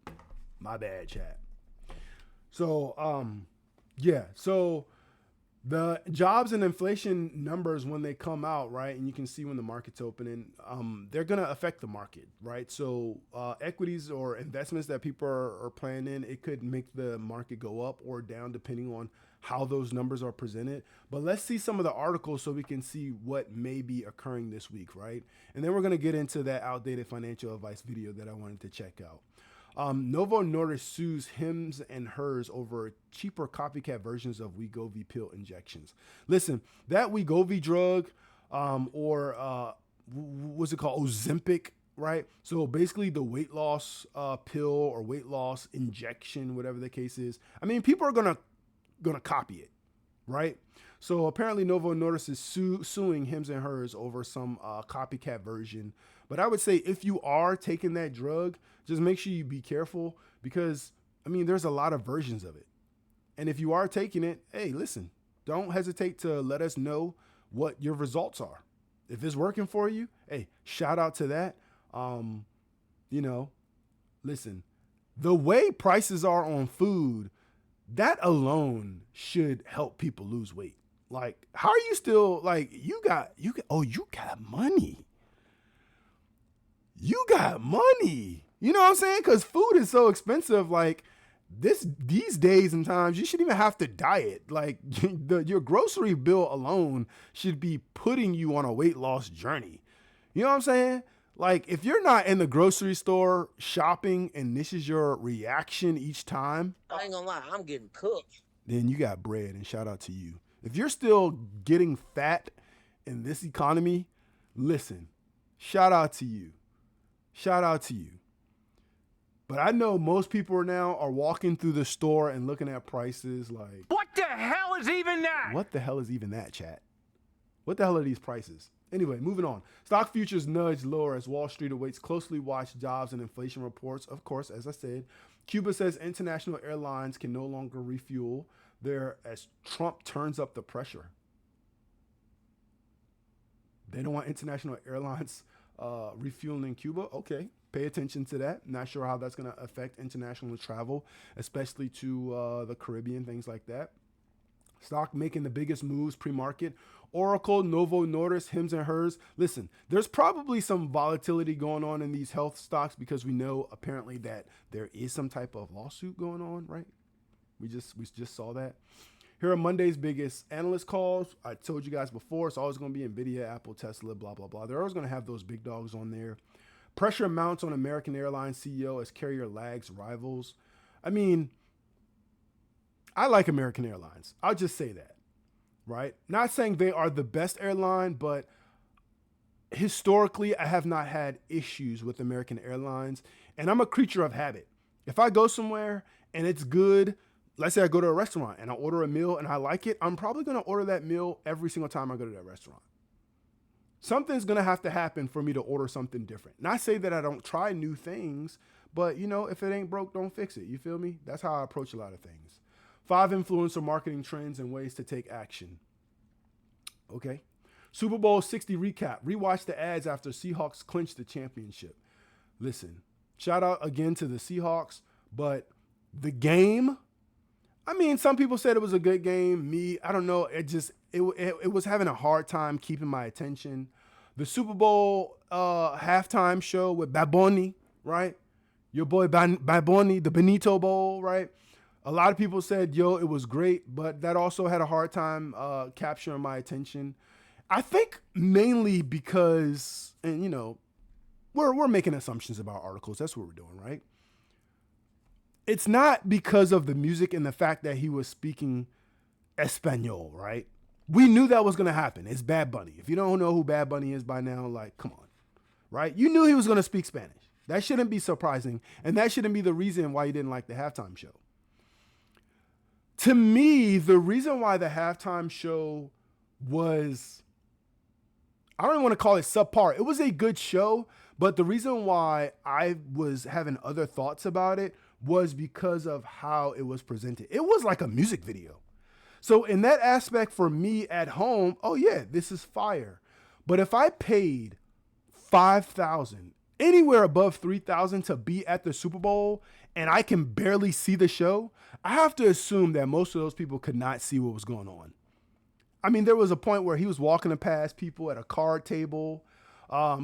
My bad, chat. So, so the jobs and inflation numbers, when they come out, right, and you can see when the market's opening, they're going to affect the market, right? So equities or investments that people are planning, it could make the market go up or down depending on how those numbers are presented. But let's see some of the articles so we can see what may be occurring this week, right? And then we're going to get into that outdated financial advice video that I wanted to check out. Novo Nordisk sues Hims and Hers over cheaper copycat versions of Wegovy pill injections. Listen, that Wegovy drug, what's it called? Ozempic, right? So basically the weight loss pill or weight loss injection, whatever the case is. I mean, people are gonna copy it, right? So apparently Novo Nordisk is suing Hims and Hers over some copycat version. But I would say if you are taking that drug, just make sure you be careful because, I mean, there's a lot of versions of it. And if you are taking it, hey, listen, don't hesitate to let us know what your results are. If it's working for you, hey, shout out to that. Listen, the way prices are on food, that alone should help people lose weight. Like, how are you still like you got money. You got money. You know what I'm saying? Because food is so expensive. Like these days and times, you shouldn't even have to diet. Like your grocery bill alone should be putting you on a weight loss journey. You know what I'm saying? Like if you're not in the grocery store shopping and this is your reaction each time, I ain't gonna lie, I'm getting cooked. then you got bread, and shout out to you. If you're still getting fat in this economy, listen, shout out to you. Shout out to you. But I know most people now are walking through the store and looking at prices like, What the hell is even that? what the hell is even that, chat? What the hell are these prices? Anyway, moving on. Stock futures nudge lower as Wall Street awaits closely watched jobs and inflation reports. Of course, as I said, Cuba says international airlines can no longer refuel there as Trump turns up the pressure. They don't want international airlines refueling in Cuba. Okay, pay attention to that. Not sure how that's going to affect international travel, especially to the Caribbean, things like that. Stock making the biggest moves pre-market. Oracle, Novo Nordisk, Hims and Hers. Listen, there's probably some volatility going on in these health stocks because we know apparently that there is some type of lawsuit going on, right? We just saw that. Here are Monday's biggest analyst calls. I told you guys before, it's always going to be NVIDIA, Apple, Tesla, blah, blah, blah. They're always going to have those big dogs on there. Pressure mounts on American Airlines CEO as carrier lags rivals. I mean, I like American Airlines. I'll just say that, right? Not saying they are the best airline, but historically, I have not had issues with American Airlines. And I'm a creature of habit. If I go somewhere and it's good, let's say I go to a restaurant and I order a meal and I like it, I'm probably going to order that meal every single time I go to that restaurant. Something's going to have to happen for me to order something different. Not say that I don't try new things, but you know, if it ain't broke, don't fix it. You feel me? That's how I approach a lot of things. 5 influencer marketing trends and ways to take action. Okay. Super Bowl 60 recap. Rewatch the ads after Seahawks clinched the championship. Listen, shout out again to the Seahawks, but the game, I mean, some people said it was a good game. Me, I don't know. It was having a hard time keeping my attention. The Super Bowl halftime show with Baboni, right? Your boy Baboni, the Benito Bowl, right? A lot of people said, yo, it was great, but that also had a hard time capturing my attention. I think mainly because, and you know, we're making assumptions about articles. That's what we're doing, right? It's not because of the music and the fact that he was speaking Espanol, right? We knew that was going to happen. It's Bad Bunny. If you don't know who Bad Bunny is by now, like, come on, right? You knew he was going to speak Spanish. That shouldn't be surprising. And that shouldn't be the reason why you didn't like the halftime show. To me, the reason why the halftime show was, I don't even want to call it subpar. It was a good show, but the reason why I was having other thoughts about it was because of how it was presented. It was like a music video. So in that aspect for me at home, oh yeah, this is fire. But if I paid $5,000, anywhere above $3,000 to be at the Super Bowl and I can barely see the show, I have to assume that most of those people could not see what was going on. I mean, there was a point where he was walking past people at a card table.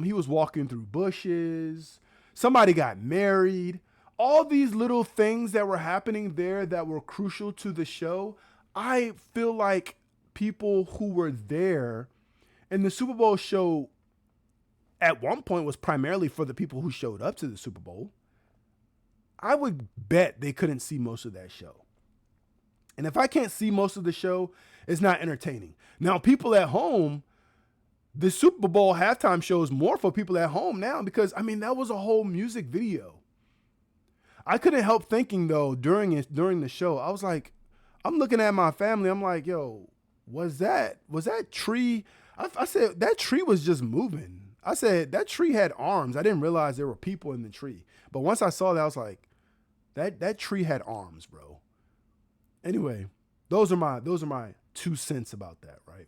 He was walking through bushes. Somebody got married. All these little things that were happening there that were crucial to the show, I feel like people who were there, and the Super Bowl show at one point was primarily for the people who showed up to the Super Bowl. I would bet they couldn't see most of that show. And if I can't see most of the show, it's not entertaining. Now, people at home, the Super Bowl halftime show is more for people at home now because, I mean, that was a whole music video. I couldn't help thinking, though, during the show, I was like, I'm looking at my family. I'm like, yo, was that tree? I said, that tree was just moving. I said, that tree had arms. I didn't realize there were people in the tree. But once I saw that, I was like, that tree had arms, bro. Anyway, those are my 2 cents about that, right?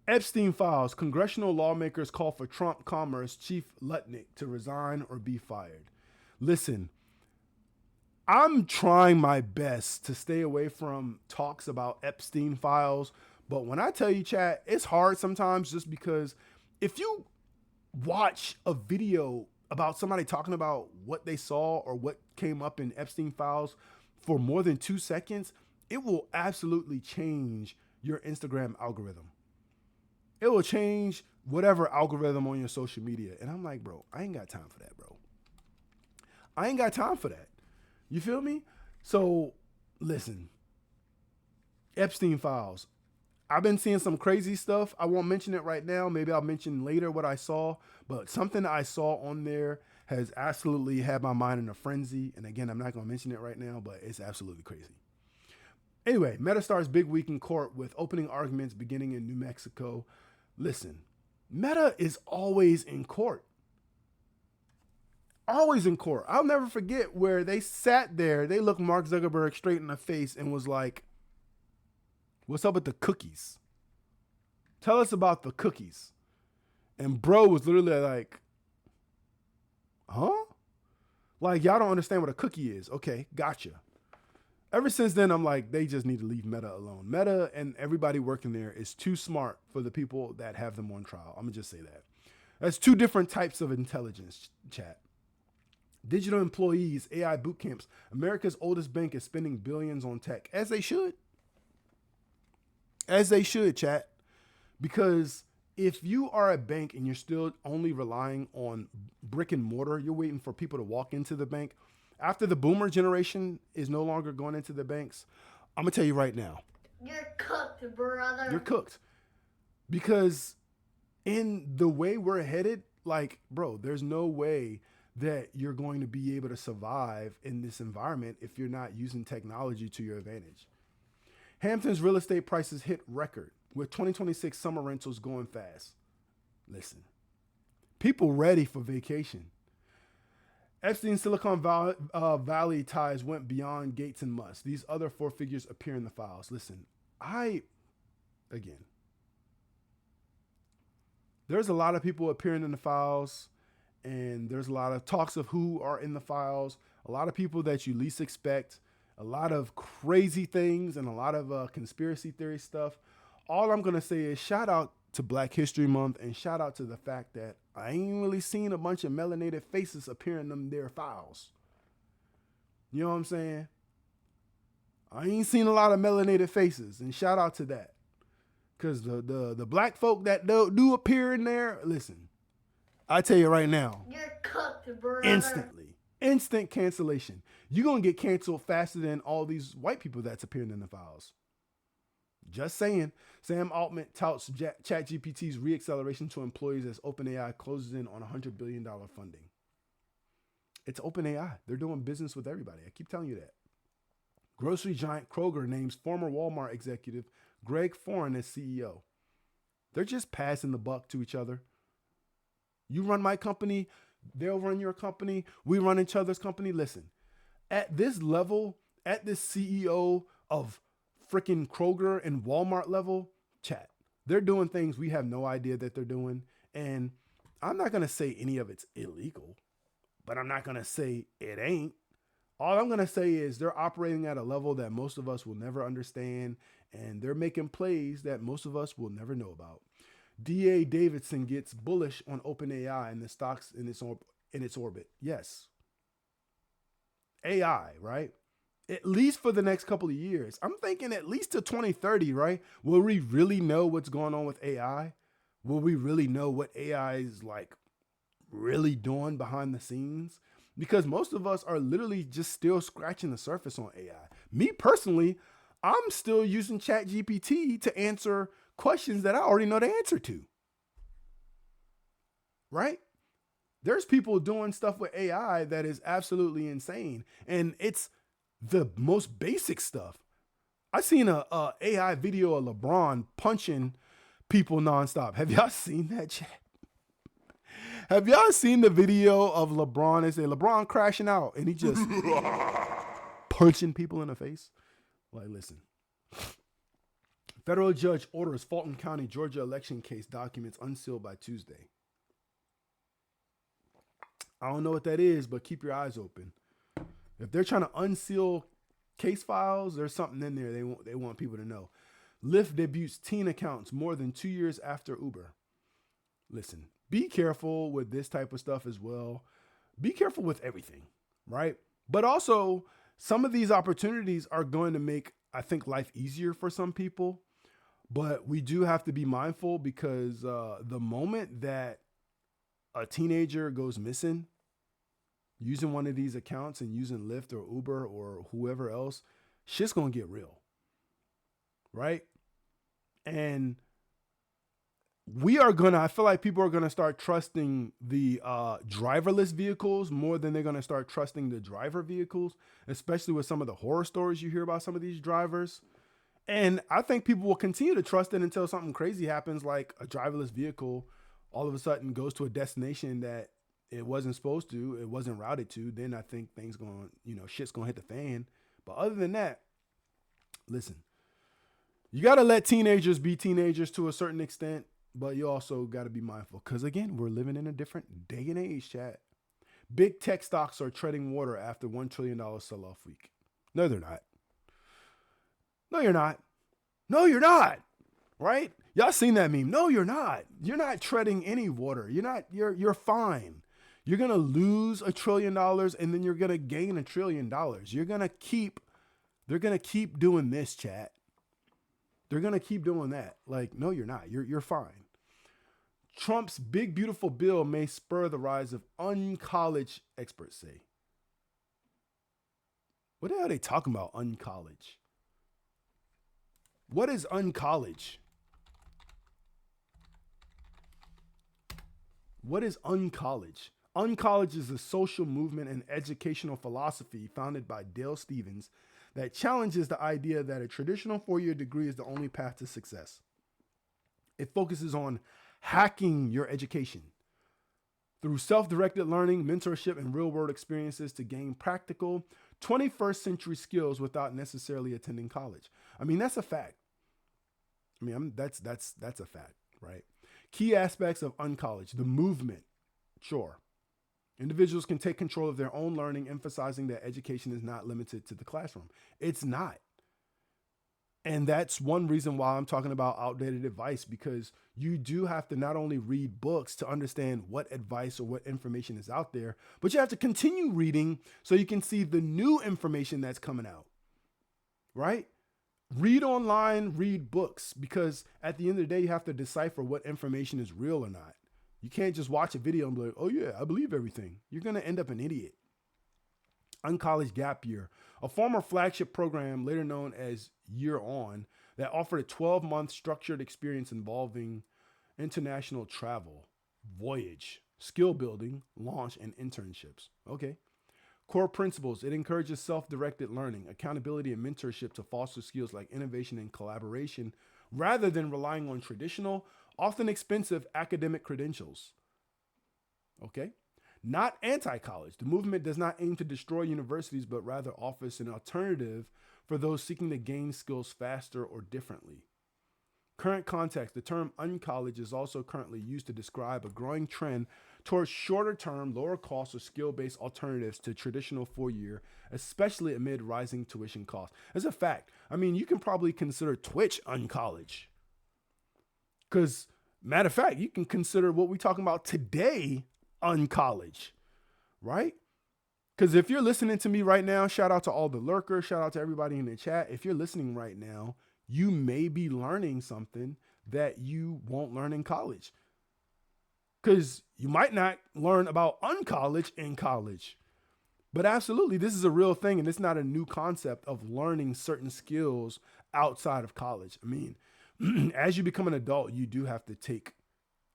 Epstein files. Congressional lawmakers call for Trump Commerce Chief Lutnick to resign or be fired. Listen, I'm trying my best to stay away from talks about Epstein files. But when I tell you, chat, it's hard sometimes just because if you watch a video about somebody talking about what they saw or what came up in Epstein files for more than 2 seconds, it will absolutely change your Instagram algorithm. It will change whatever algorithm on your social media. And I'm like, bro, I ain't got time for that, bro. I ain't got time for that. You feel me? So listen, Epstein files. I've been seeing some crazy stuff. I won't mention it right now. Maybe I'll mention later what I saw. But something I saw on there has absolutely had my mind in a frenzy. And again, I'm not going to mention it right now, but it's absolutely crazy. Anyway, Meta starts big week in court with opening arguments beginning in New Mexico. Listen, Meta is always in court. Always in court. I'll never forget where they sat there. They looked Mark Zuckerberg straight in the face and was like, what's up with the cookies? Tell us about the cookies. And bro was literally like, huh? Like, y'all don't understand what a cookie is. Okay, gotcha. Ever since then, I'm like, they just need to leave Meta alone. Meta and everybody working there is too smart for the people that have them on trial. I'm going to just say that. That's two different types of intelligence, chat. Digital employees, AI boot camps. America's oldest bank is spending billions on tech, as they should. As they should, chat. Because if you are a bank and you're still only relying on brick and mortar, you're waiting for people to walk into the bank. After the boomer generation is no longer going into the banks, I'm going to tell you right now. You're cooked, brother. You're cooked. Because in the way we're headed, like, bro, there's no way that you're going to be able to survive in this environment if you're not using technology to your advantage. Hampton's real estate prices hit record with 2026 summer rentals going fast. Listen, people ready for vacation. Epstein's Silicon Valley ties went beyond Gates and Musk. These other four figures appear in the files. Listen, there's a lot of people appearing in the files, and there's a lot of talks of who are in the files, a lot of people that you least expect, a lot of crazy things, and a lot of conspiracy theory stuff. All I'm going to say is shout out to Black History Month and shout out to the fact that I ain't really seen a bunch of melanated faces appear in them their files. You know what I'm saying? I ain't seen a lot of melanated faces, and shout out to that. Because the black folk that do appear in there, listen, I tell you right now. You're cooked, brother. Instantly. Instant cancellation. You're going to get canceled faster than all these white people that's appearing in the files. Just saying. Sam Altman touts ChatGPT's reacceleration to employees as OpenAI closes in on $100 billion funding. It's OpenAI. They're doing business with everybody. I keep telling you that. Grocery giant Kroger names former Walmart executive Greg Foran as CEO. They're just passing the buck to each other. You run my company, they'll run your company, we run each other's company. Listen, at this level, at this CEO of freaking Kroger and Walmart level, chat, they're doing things we have no idea that they're doing. And I'm not going to say any of it's illegal, but I'm not going to say it ain't. All I'm going to say is they're operating at a level that most of us will never understand, and they're making plays that most of us will never know about. D.A. Davidson gets bullish on OpenAI and the stocks in its orbit. Yes. AI, right? At least for the next couple of years. I'm thinking at least to 2030, right? Will we really know what's going on with AI? Will we really know what AI is like really doing behind the scenes? Because most of us are literally just still scratching the surface on AI. Me personally, I'm still using ChatGPT to answer questions that I already know the answer to. Right? There's people doing stuff with AI that is absolutely insane. And it's the most basic stuff. I seen a AI video of LeBron punching people nonstop. Have y'all seen that, chat? Have y'all seen the video of LeBron? They say LeBron crashing out and he just punching people in the face. Like, listen. Federal judge orders Fulton County, Georgia election case documents unsealed by Tuesday. I don't know what that is, but keep your eyes open. If they're trying to unseal case files, there's something in there they want people to know. Lyft debuts teen accounts more than 2 years after Uber. Listen, be careful with this type of stuff as well. Be careful with everything, right? But also, some of these opportunities are going to make, I think, life easier for some people. But we do have to be mindful because the moment that a teenager goes missing using one of these accounts and using Lyft or Uber or whoever else, shit's going to get real, right? And I feel like people are going to start trusting the driverless vehicles more than they're going to start trusting the driver vehicles, especially with some of the horror stories you hear about some of these drivers. And I think people will continue to trust it until something crazy happens, like a driverless vehicle all of a sudden goes to a destination that it wasn't supposed to, it wasn't routed to. Then I think shit's going to hit the fan. But other than that, listen, you got to let teenagers be teenagers to a certain extent. But you also got to be mindful because, again, we're living in a different day and age, chat. Big tech stocks are treading water after $1 trillion sell-off week. No, they're not. No, you're not. No, you're not. Right? Y'all seen that meme. No, you're not. You're not treading any water. You're fine. You're going to lose $1 trillion and then you're going to gain $1 trillion. They're going to keep doing this, chat. They're going to keep doing that. Like, no, you're not. You're fine. Trump's big, beautiful bill may spur the rise of uncollege, experts say. What the hell are they talking about, uncollege? What is uncollege? What is uncollege? Uncollege is a social movement and educational philosophy founded by Dale Stevens that challenges the idea that a traditional four-year degree is the only path to success. It focuses on hacking your education through self-directed learning, mentorship, and real-world experiences to gain practical 21st century skills without necessarily attending college. I mean, that's a fact. That's a fact, right? Key aspects of uncollege, the movement, sure. Individuals can take control of their own learning, emphasizing that education is not limited to the classroom. It's not. And that's one reason why I'm talking about outdated advice, because you do have to not only read books to understand what advice or what information is out there, but you have to continue reading so you can see the new information that's coming out, right? Read online, read books, because at the end of the day, you have to decipher what information is real or not. You can't just watch a video and be like, oh yeah, I believe everything. You're going to end up an idiot. Uncollege Gap Year, a former flagship program later known as Year On that offered a 12-month structured experience involving international travel, voyage, skill building, launch, and internships. Okay. Core principles. It encourages self-directed learning, accountability, and mentorship to foster skills like innovation and collaboration rather than relying on traditional, often expensive academic credentials. Okay. Not anti-college. The movement does not aim to destroy universities, but rather offers an alternative for those seeking to gain skills faster or differently. Current context. The term uncollege is also currently used to describe a growing trend towards shorter-term, lower-cost or skill-based alternatives to traditional four-year, especially amid rising tuition costs. As a fact, I mean, you can probably consider Twitch uncollege. Because, matter of fact, you can consider what we're talking about today uncollege, right? Because if you're listening to me right now, shout out to all the lurkers, shout out to everybody in the chat. If you're listening right now, you may be learning something that you won't learn in college. Because you might not learn about uncollege in college. But absolutely, this is a real thing, and it's not a new concept of learning certain skills outside of college. I mean, as you become an adult, you do have to take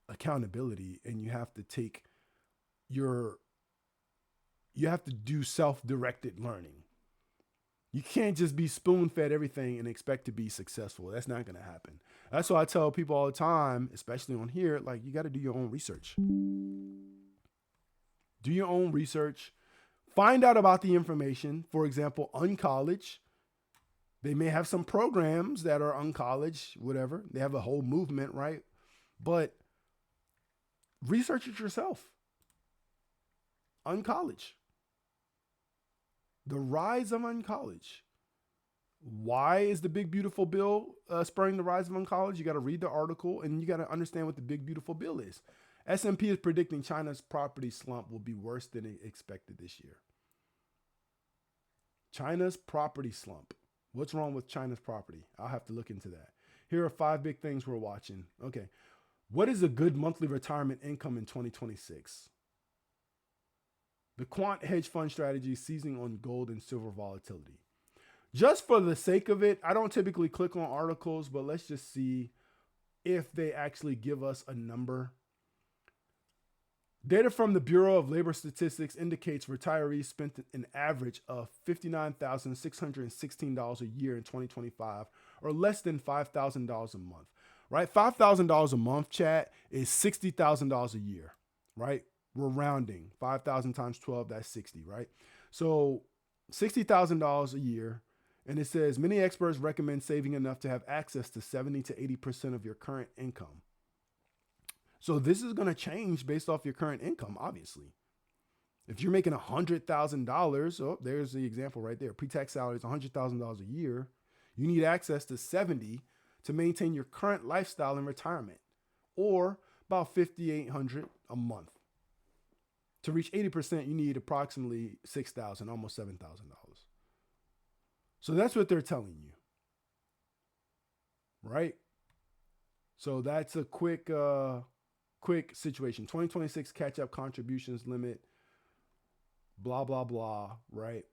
accountability, and you have to do self-directed learning. You can't just be spoon-fed everything and expect to be successful. That's not going to happen. That's why I tell people all the time, especially on here, like, you got to do your own research. Do your own research. Find out about the information. For example, uncollege. They may have some programs that are uncollege, whatever. They have a whole movement, right? But research it yourself. Uncollege. The rise of uncollege. Why is the big beautiful bill spurring the rise of uncollege? You got to read the article and you got to understand what the big beautiful bill is. S&P is predicting China's property slump will be worse than expected this year. China's property slump. What's wrong with China's property? I'll have to look into that. Here are 5 big things we're watching. Okay. What is a good monthly retirement income in 2026? The quant hedge fund strategy seizing on gold and silver volatility. Just for the sake of it, I don't typically click on articles, but let's just see if they actually give us a number. Data from the Bureau of Labor Statistics indicates retirees spent an average of $59,616 a year in 2025, or less than $5,000 a month, right? $5,000 a month, chat, is $60,000 a year, right? We're rounding. 5,000 times 12, that's 60, right? So $60,000 a year. And it says, many experts recommend saving enough to have access to 70 to 80% of your current income. So this is going to change based off your current income, obviously. If you're making $100,000, oh, there's the example right there. Pre-tax salary is $100,000 a year. You need access to 70 to maintain your current lifestyle in retirement, or about $5,800 a month. To reach 80%, you need approximately $6,000, almost $7,000. So that's what they're telling you, right? So that's a quick situation. 2026 catch-up contributions limit, blah, blah, blah, right?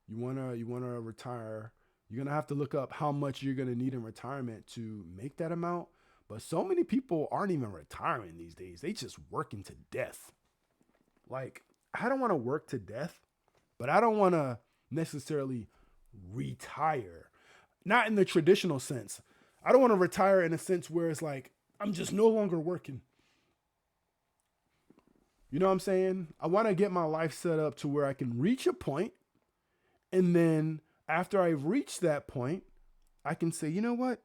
You wanna retire. You're going to have to look up how much you're going to need in retirement to make that amount. But so many people aren't even retiring these days. They just working to death. Like, I don't want to work to death, but I don't want to necessarily retire. Not in the traditional sense. I don't want to retire in a sense where it's like, I'm just no longer working. You know what I'm saying? I want to get my life set up to where I can reach a point, and then after I've reached that point, I can say, you know what?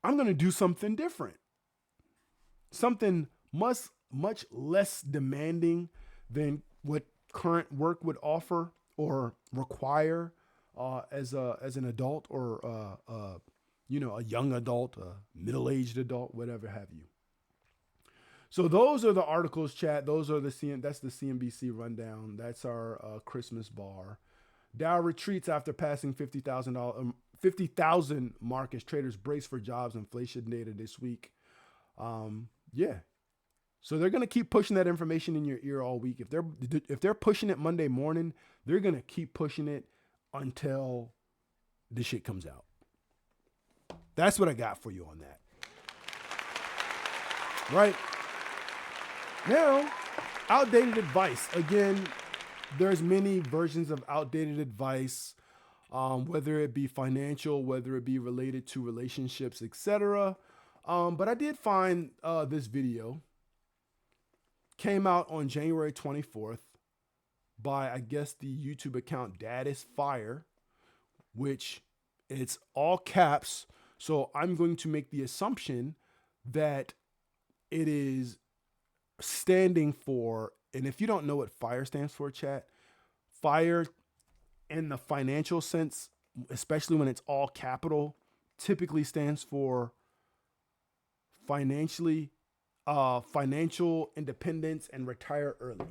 I'm going to do something different. Something much less demanding than what current work would offer or require as an adult, or a young adult, a middle-aged adult, whatever have you. So those are the articles, chat. Those are that's the CNBC rundown. That's our Christmas bar. Dow retreats after passing 50,000 mark as traders brace for jobs inflation data this week. Yeah. So they're going to keep pushing that information in your ear all week. If they're pushing it Monday morning, they're going to keep pushing it until the shit comes out. That's what I got for you on that. Right. Now, outdated advice. Again, there's many versions of outdated advice, whether it be financial, whether it be related to relationships, etc. But I did find this video. Came out on January 24th by, I guess, the YouTube account Dad is Fire, which it's all caps. So I'm going to make the assumption that it is standing for, and if you don't know what FIRE stands for, chat, FIRE in the financial sense, especially when it's all capital, typically stands for financial independence and retire early.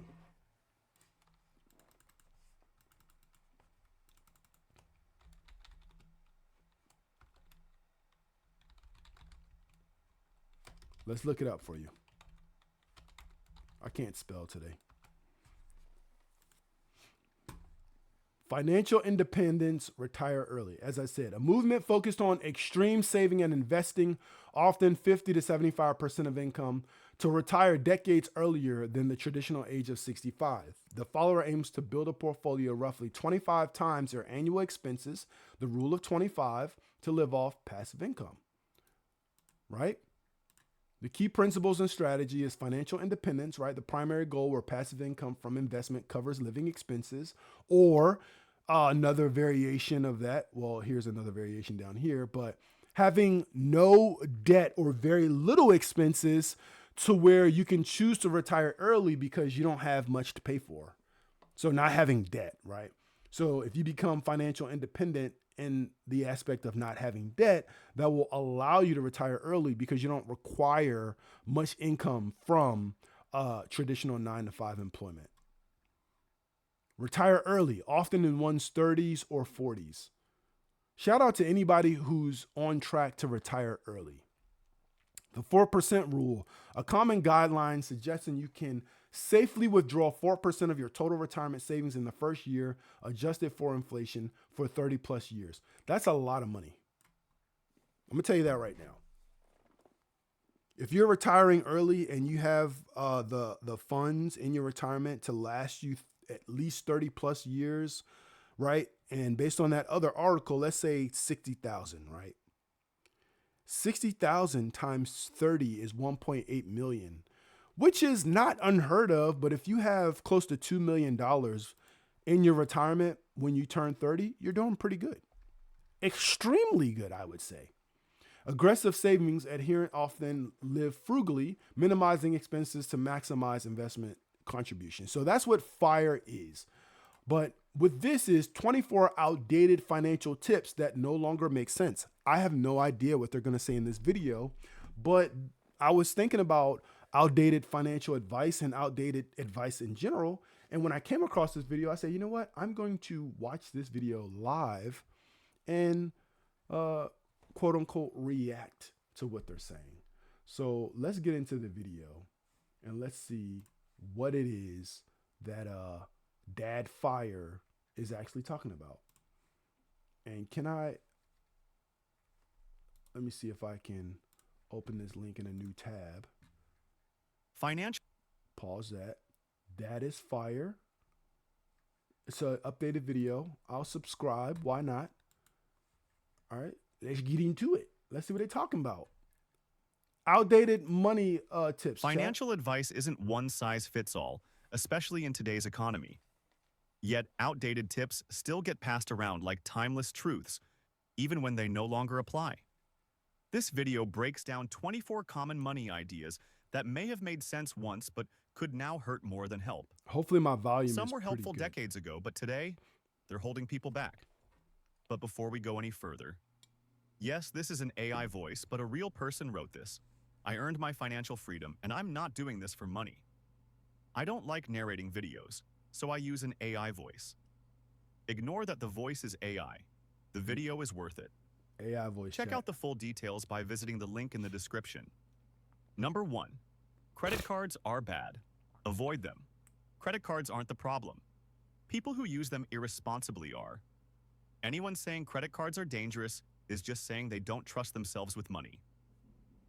Let's look it up for you. I can't spell today. Financial independence, retire early. As I said, a movement focused on extreme saving and investing, often 50 to 75% of income, to retire decades earlier than the traditional age of 65. The follower aims to build a portfolio roughly 25 times their annual expenses, the rule of 25, to live off passive income. Right? The key principles and strategy is financial independence, right? The primary goal where passive income from investment covers living expenses, or another variation of that. Well, here's another variation down here, but having no debt or very little expenses to where you can choose to retire early because you don't have much to pay for. So not having debt, right? So if you become financial independent in the aspect of not having debt, that will allow you to retire early because you don't require much income from traditional 9 to 5 employment. Retire early, often in one's 30s or 40s. Shout out to anybody who's on track to retire early. The 4% rule, a common guideline suggesting you can safely withdraw 4% of your total retirement savings in the first year, adjusted for inflation, for 30 plus years. That's a lot of money. I'm gonna tell you that right now. If you're retiring early and you have the funds in your retirement to last you at least 30 plus years, right? And based on that other article, let's say 60,000, right? 60,000 times 30 is 1.8 million, which is not unheard of. But if you have close to $2 million in your retirement when you turn 30, you're doing pretty good. Extremely good, I would say. Aggressive savings adherent often live frugally, minimizing expenses to maximize investment contribution. So that's what FIRE is. But with this is 24 outdated financial tips that no longer make sense. I have no idea what they're going to say in this video, but I was thinking about outdated financial advice and outdated advice in general. And when I came across this video, I said, you know what? I'm going to watch this video live and quote unquote react to what they're saying. So let's get into the video and let's see what it is that Dad Fire is actually talking about. And let me see if I can open this link in a new tab. Financial. Pause that. That is Fire. It's an updated video. I'll subscribe. Why not? All right, let's get into it. Let's see what they're talking about. Outdated money tips. Financial advice isn't one size fits all, especially in today's economy. Yet outdated tips still get passed around like timeless truths, even when they no longer apply. This video breaks down 24 common money ideas that may have made sense once but could now hurt more than help. Hopefully my volume Some is were pretty helpful good. decades ago, but today, they're holding people back. But before we go any further, yes, this is an AI voice, but a real person wrote this. I earned my financial freedom, and I'm not doing this for money. I don't like narrating videos, so I use an AI voice. Ignore that the voice is AI. The video is worth it. AI voice. Check out the full details by visiting the link in the description. Number 1. Credit cards are bad. Avoid them. Credit cards aren't the problem. People who use them irresponsibly are. Anyone saying credit cards are dangerous is just saying they don't trust themselves with money.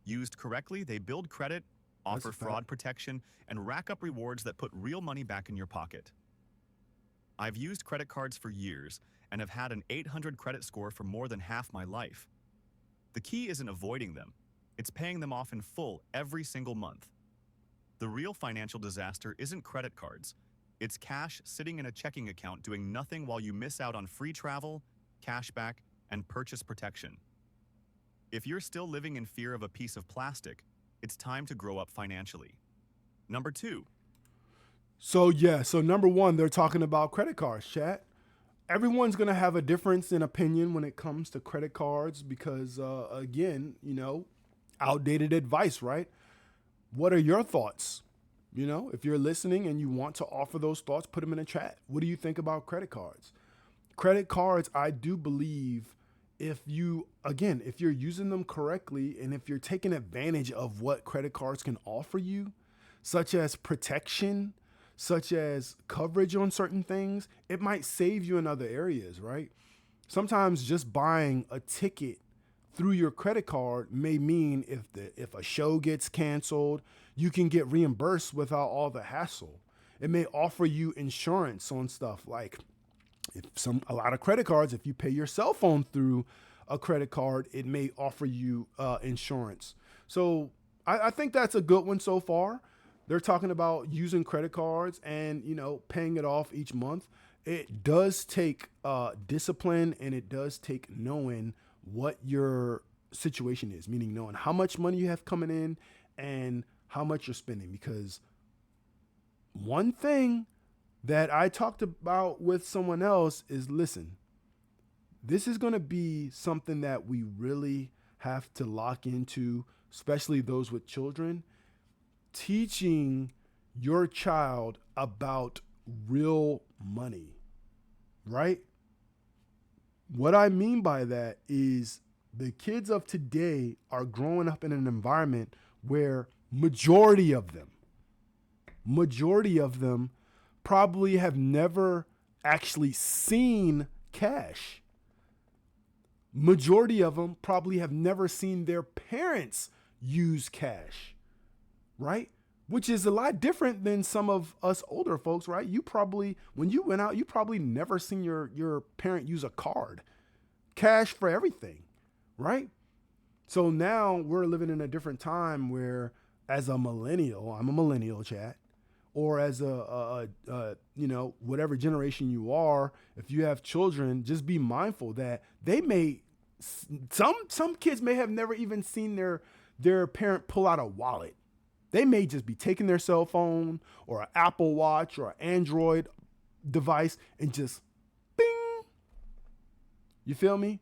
Used correctly, they build credit, offer fraud protection, and rack up rewards that put real money back in your pocket. I've used credit cards for years and have had an 800 credit score for more than half my life. The key isn't avoiding them. It's paying them off in full every single month. The real financial disaster isn't credit cards. It's cash sitting in a checking account doing nothing while you miss out on free travel, cashback, and purchase protection. If you're still living in fear of a piece of plastic, it's time to grow up financially. Number 2. So number 1, they're talking about credit cards, chat. Everyone's going to have a difference in opinion when it comes to credit cards because, again, outdated advice, right? What are your thoughts? If you're listening and you want to offer those thoughts, put them in the chat. What do you think about credit cards? Credit cards, I do believe if you're using them correctly and if you're taking advantage of what credit cards can offer you, such as protection, such as coverage on certain things, it might save you in other areas, right? Sometimes just buying a ticket through your credit card may mean if a show gets canceled, you can get reimbursed without all the hassle. It may offer you insurance on stuff like a lot of credit cards, if you pay your cell phone through a credit card, it may offer you insurance. So I think that's a good one so far. They're talking about using credit cards and, paying it off each month. It does take discipline and it does take knowing what your situation is, meaning knowing how much money you have coming in and how much you're spending. Because one thing that I talked about with someone else is, listen, this is going to be something that we really have to lock into, especially those with children, teaching your child about real money, right? What I mean by that is the kids of today are growing up in an environment where majority of them probably have never actually seen cash. Majority of them probably have never seen their parents use cash, right? Which is a lot different than some of us older folks, right? You probably, when you went out, you probably never seen your parent use a card. Cash for everything, right? So now we're living in a different time where, as a millennial, I'm a millennial, chat, or as a whatever generation you are, if you have children, just be mindful that they may, some kids may have never even seen their parent pull out a wallet. They may just be taking their cell phone or an Apple Watch or an Android device and just bing. You feel me?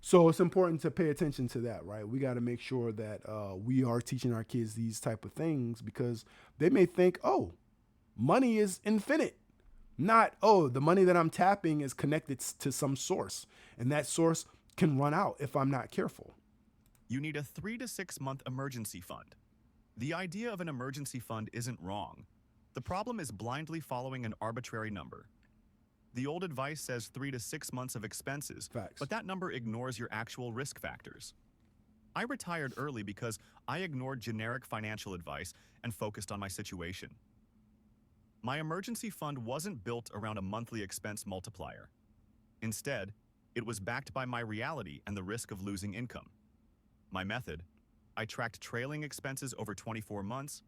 So it's important to pay attention to that, right? We got to make sure that we are teaching our kids these type of things, because they may think, oh, money is infinite. Not, oh, the money that I'm tapping is connected to some source, and that source can run out if I'm not careful. You need a 3 to 6 month emergency fund. The idea of an emergency fund isn't wrong. The problem is blindly following an arbitrary number. The old advice says 3 to 6 months of expenses, Facts. but that number ignores your actual risk factors. I retired early because I ignored generic financial advice and focused on my situation. My emergency fund wasn't built around a monthly expense multiplier. Instead, it was backed by my reality and the risk of losing income. My method: I tracked trailing expenses over 24 months,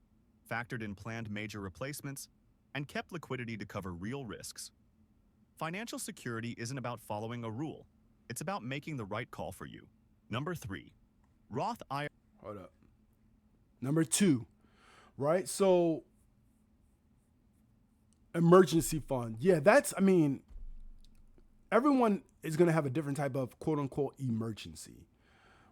factored in planned major replacements, and kept liquidity to cover real risks. Financial security isn't about following a rule. It's about making the right call for you. Number 3, Roth IRA. Hold up. Number 2, right? So emergency fund. Yeah, everyone is going to have a different type of quote unquote emergency,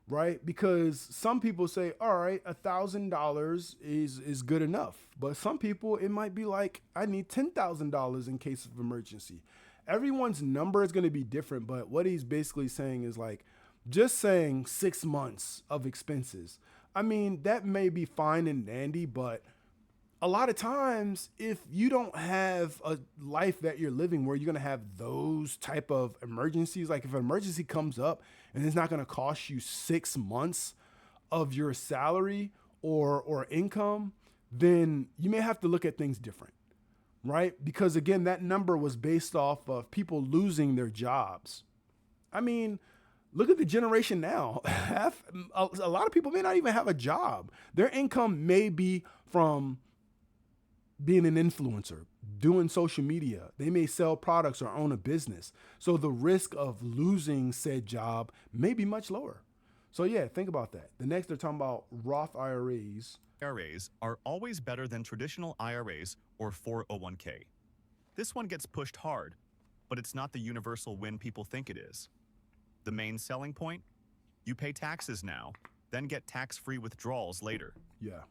right? Because some people say, all right, $1,000 is good enough. But some people, it might be like, I need $10,000 in case of emergency. Everyone's number is going to be different, but what he's basically saying is like, just saying 6 months of expenses. I mean, that may be fine and dandy, but a lot of times, if you don't have a life that you're living where you're going to have those type of emergencies, like if an emergency comes up and it's not going to cost you 6 months of your salary or income, then you may have to look at things different, right? Because again, that number was based off of people losing their jobs. I mean, look at the generation now. A lot of people may not even have a job. Their income may be from being an influencer, doing social media. They may sell products or own a business. So the risk of losing said job may be much lower. So yeah, think about that. The next, they're talking about Roth IRAs. IRAs are always better than traditional IRAs or 401k. This one gets pushed hard, but it's not the universal win people think it is. The main selling point? You pay taxes now, then get tax-free withdrawals later. Yeah.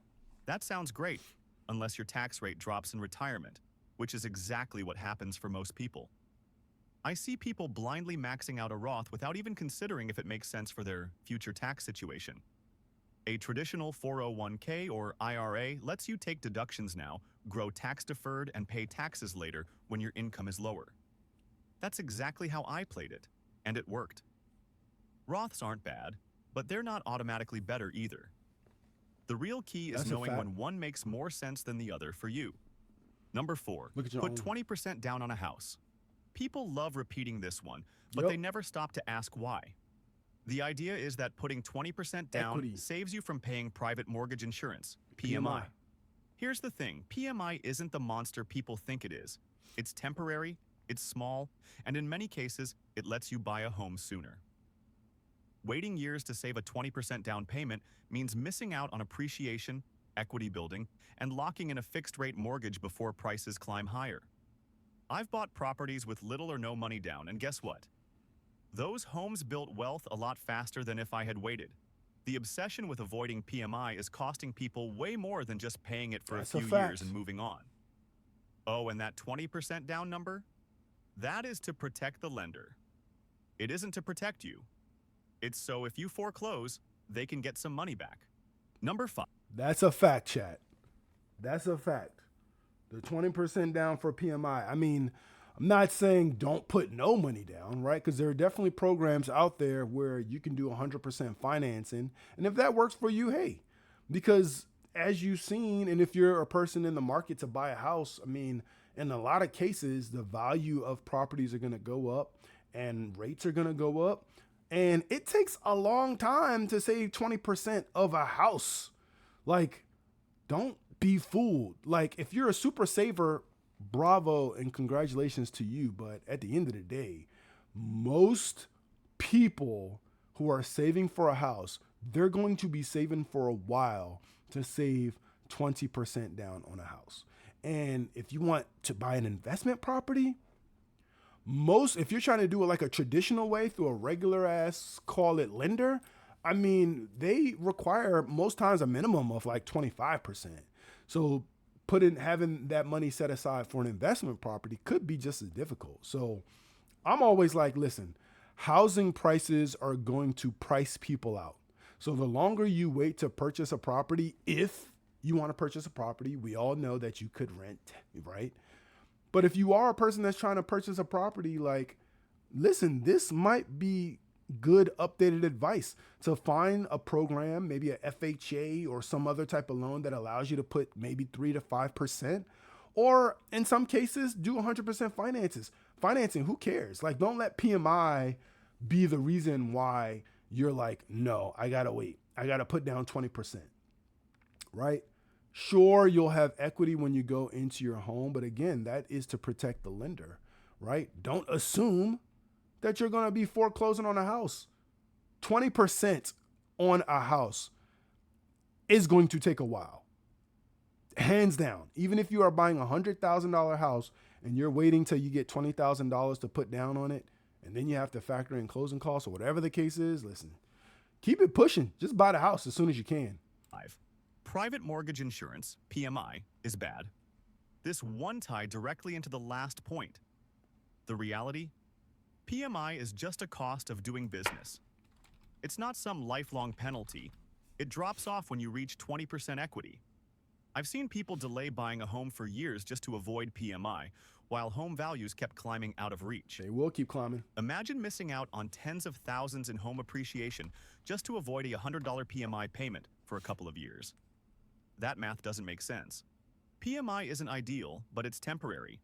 That sounds great, unless your tax rate drops in retirement, which is exactly what happens for most people. I see people blindly maxing out a Roth without even considering if it makes sense for their future tax situation. A traditional 401k or IRA lets you take deductions now, grow tax-deferred, and pay taxes later when your income is lower. That's exactly how I played it, and it worked. Roths aren't bad, but they're not automatically better either. The real key is That's a knowing fact. when one makes more sense than the other for you. Number 4, Look at your put own. 20% down on a house. People love repeating this one, but Yep. they never stop to ask why. The idea is that putting 20% down Equity. saves you from paying private mortgage insurance, PMI. Here's the thing, PMI isn't the monster people think it is. It's temporary, it's small, and in many cases, it lets you buy a home sooner. Waiting years to save a 20% down payment means missing out on appreciation, equity building, and locking in a fixed-rate mortgage before prices climb higher. I've bought properties with little or no money down, and guess what? Those homes built wealth a lot faster than if I had waited. The obsession with avoiding PMI is costing people way more than just paying it for That's a a few fact. years and moving on. Oh, and that 20% down number? That is to protect the lender. It isn't to protect you. It's so if you foreclose, they can get some money back. Number 5. That's a fact, chat. That's a fact. The 20% down for PMI. I mean, I'm not saying don't put no money down, right? Because there are definitely programs out there where you can do 100% financing. And if that works for you, hey, because as you've seen, and if you're a person in the market to buy a house, I mean, in a lot of cases, the value of properties are going to go up and rates are going to go up. And it takes a long time to save 20% of a house. Like, don't be fooled. Like, if you're a super saver, bravo and congratulations to you. But at the end of the day, most people who are saving for a house, they're going to be saving for a while to save 20% down on a house. And if you want to buy an investment property, if you're trying to do it like a traditional way through a regular ass, call it lender, I mean, they require most times a minimum of like 25%. So having that money set aside for an investment property could be just as difficult. So I'm always like, listen, housing prices are going to price people out. So the longer you wait to purchase a property, if you want to purchase a property, we all know that you could rent, right? But if you are a person that's trying to purchase a property, like, listen, this might be good updated advice to find a program, maybe a FHA or some other type of loan that allows you to put maybe 3 to 5%, or in some cases do 100% financing. Who cares? Like, don't let PMI be the reason why you're like, no, I gotta wait. I gotta put down 20%, right? Sure, you'll have equity when you go into your home, but again, that is to protect the lender, right? Don't assume that you're going to be foreclosing on a house. 20% on a house is going to take a while. Hands down. Even if you are buying a $100,000 house and you're waiting till you get $20,000 to put down on it, and then you have to factor in closing costs or whatever the case is, listen, keep it pushing. Just buy the house as soon as you can. 5. Private mortgage insurance, PMI, is bad. This one tied directly into the last point. The reality? PMI is just a cost of doing business. It's not some lifelong penalty. It drops off when you reach 20% equity. I've seen people delay buying a home for years just to avoid PMI, while home values kept climbing out of reach. They will keep climbing. Imagine missing out on tens of thousands in home appreciation just to avoid a $100 PMI payment for a couple of years. That math doesn't make sense. PMI isn't ideal, but it's temporary.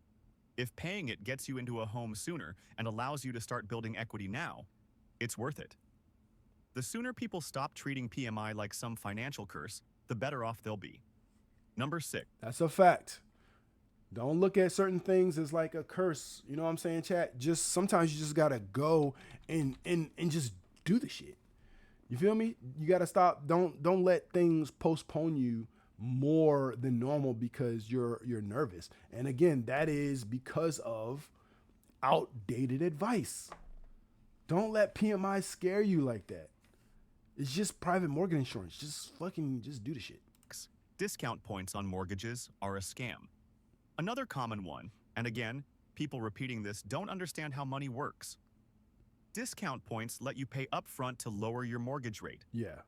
If paying it gets you into a home sooner and allows you to start building equity now, it's worth it. The sooner people stop treating PMI like some financial curse, the better off they'll be. Number 6. That's a fact. Don't look at certain things as like a curse. You know what I'm saying, chat? Just sometimes you just gotta go and just do the shit. You feel me? You gotta stop. Don't let things postpone you more than normal because you're nervous. And again, that is because of outdated advice. Don't let PMI scare you like that. It's just private mortgage insurance. Just do the shit. Discount points on mortgages are a scam. Another common one, and again, people repeating this don't understand how money works. Discount points let you pay upfront to lower your mortgage rate. Yeah.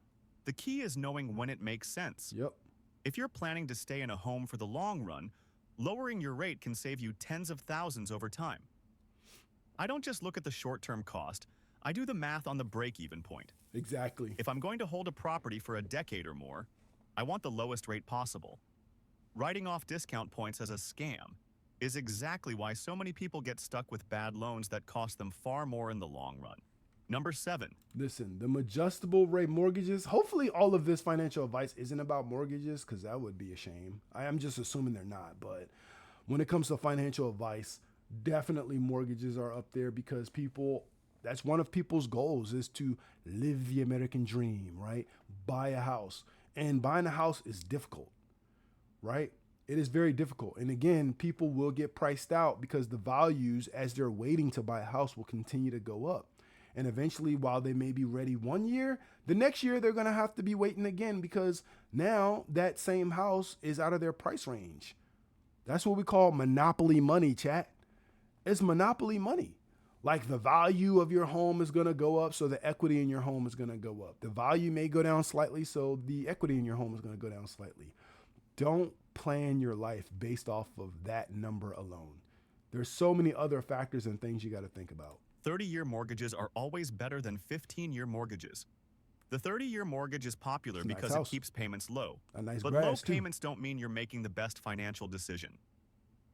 The key is knowing when it makes sense. Yep. If you're planning to stay in a home for the long run, lowering your rate can save you tens of thousands over time. I don't just look at the short-term cost, I do the math on the break-even point. Exactly. If I'm going to hold a property for a decade or more, I want the lowest rate possible. Writing off discount points as a scam is exactly why so many people get stuck with bad loans that cost them far more in the long run. Number 7. Listen, the adjustable rate mortgages, hopefully all of this financial advice isn't about mortgages because that would be a shame. I am just assuming they're not. But when it comes to financial advice, definitely mortgages are up there because that's one of people's goals is to live the American dream, right? Buy a house. And buying a house is difficult, right? It is very difficult. And again, people will get priced out because the values, as they're waiting to buy a house, will continue to go up. And eventually, while they may be ready one year, the next year they're going to have to be waiting again because now that same house is out of their price range. That's what we call monopoly money, chat. It's monopoly money. Like the value of your home is going to go up, so the equity in your home is going to go up. The value may go down slightly, so the equity in your home is going to go down slightly. Don't plan your life based off of that number alone. There's so many other factors and things you got to think about. 30-year mortgages are always better than 15-year mortgages. The 30-year mortgage is popular It's a nice because house. it keeps payments low. A nice But low grass, too. payments don't mean you're making the best financial decision.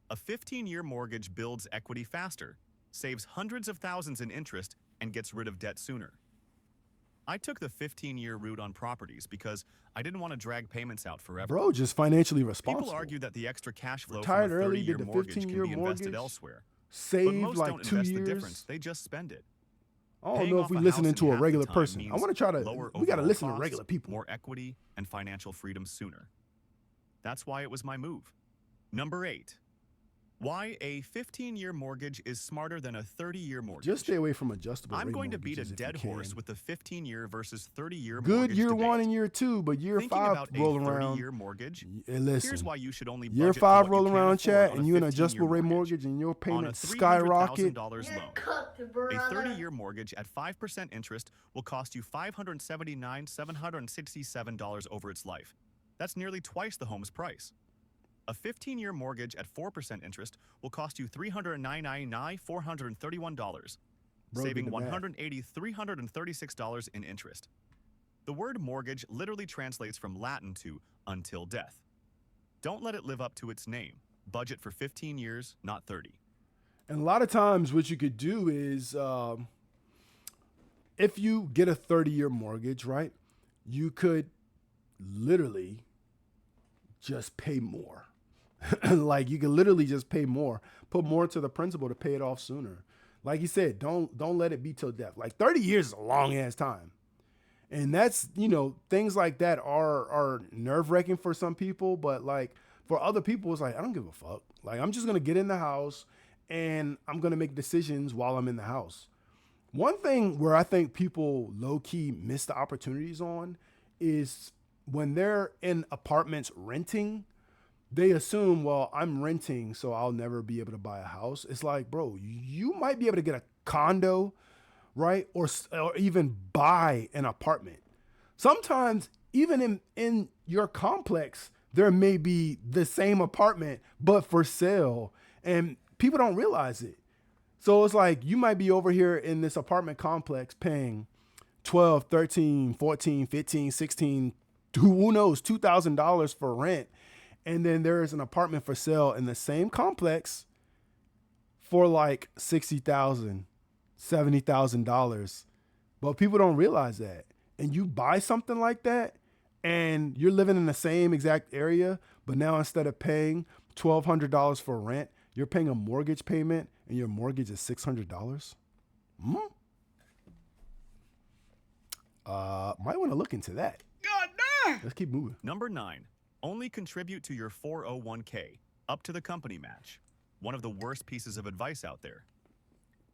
A 15-year mortgage builds equity faster, saves hundreds of thousands in interest, and gets rid of debt sooner. I took the 15-year route on properties because I didn't want to drag payments out forever. Bro, just financially responsible. People argue that the extra cash flow Retired from a early, 30-year did the mortgage can 15-year be invested mortgage, elsewhere. But Saved most like don't 2 invest years. the difference, they just spend it. I don't Paying know if off we a listening house to in a half the regular time person. I means want to try to, lower we got to overall listen to costs, regular people. More equity and financial freedom sooner. That's why it was my move. Number 8. Why a 15-year mortgage is smarter than a 30-year mortgage. Just stay away from adjustable I'm rate going to beat a mortgages if you dead horse can. with the 15-year versus 30-year Good mortgage year debate. 1 and year 2, but year Thinking 5 about roll a around. 30-year mortgage, Listen, here's why you should only year budget 5 for what roll you can around, afford chat, on and a you an 15-year adjustable rate mortgage and your On a payment skyrocket. $300,000 You're loan. cooked, A brother. 30-year mortgage at 5% interest will cost you $579,767 over its life. That's nearly twice the home's price. A 15-year mortgage at 4% interest will cost you $399,431, Bro, saving do the math. $336 in interest. The word mortgage literally translates from Latin to until death. Don't let it live up to its name. Budget for 15 years, not 30. And a lot of times what you could do is if you get a 30-year mortgage, right, you could literally just pay more. Like you can literally just pay more, put more to the principal to pay it off sooner. Like you said, don't let it be till death. Like 30 years is a long ass time. And that's, you know, things like that are nerve-wracking for some people, but like for other people, it's like, I don't give a fuck. Like I'm just going to get in the house and I'm going to make decisions while I'm in the house. One thing where I think people low-key miss the opportunities on is when they're in apartments renting, they assume, well, I'm renting, so I'll never be able to buy a house. It's like, bro, you might be able to get a condo, right? Or even buy an apartment. Sometimes, even in your complex, there may be the same apartment, but for sale. And people don't realize it. So it's like, you might be over here in this apartment complex paying $12, $13, $14, $15, $16, who knows, $2,000 for rent. And then there is an apartment for sale in the same complex for like $60,000, $70,000. But people don't realize that. And you buy something like that and you're living in the same exact area, but now instead of paying $1,200 for rent, you're paying a mortgage payment and your mortgage is $600. Might want to look into that. God damn! Let's keep moving. Number 9. Only contribute to your 401k, up to the company match. One of the worst pieces of advice out there.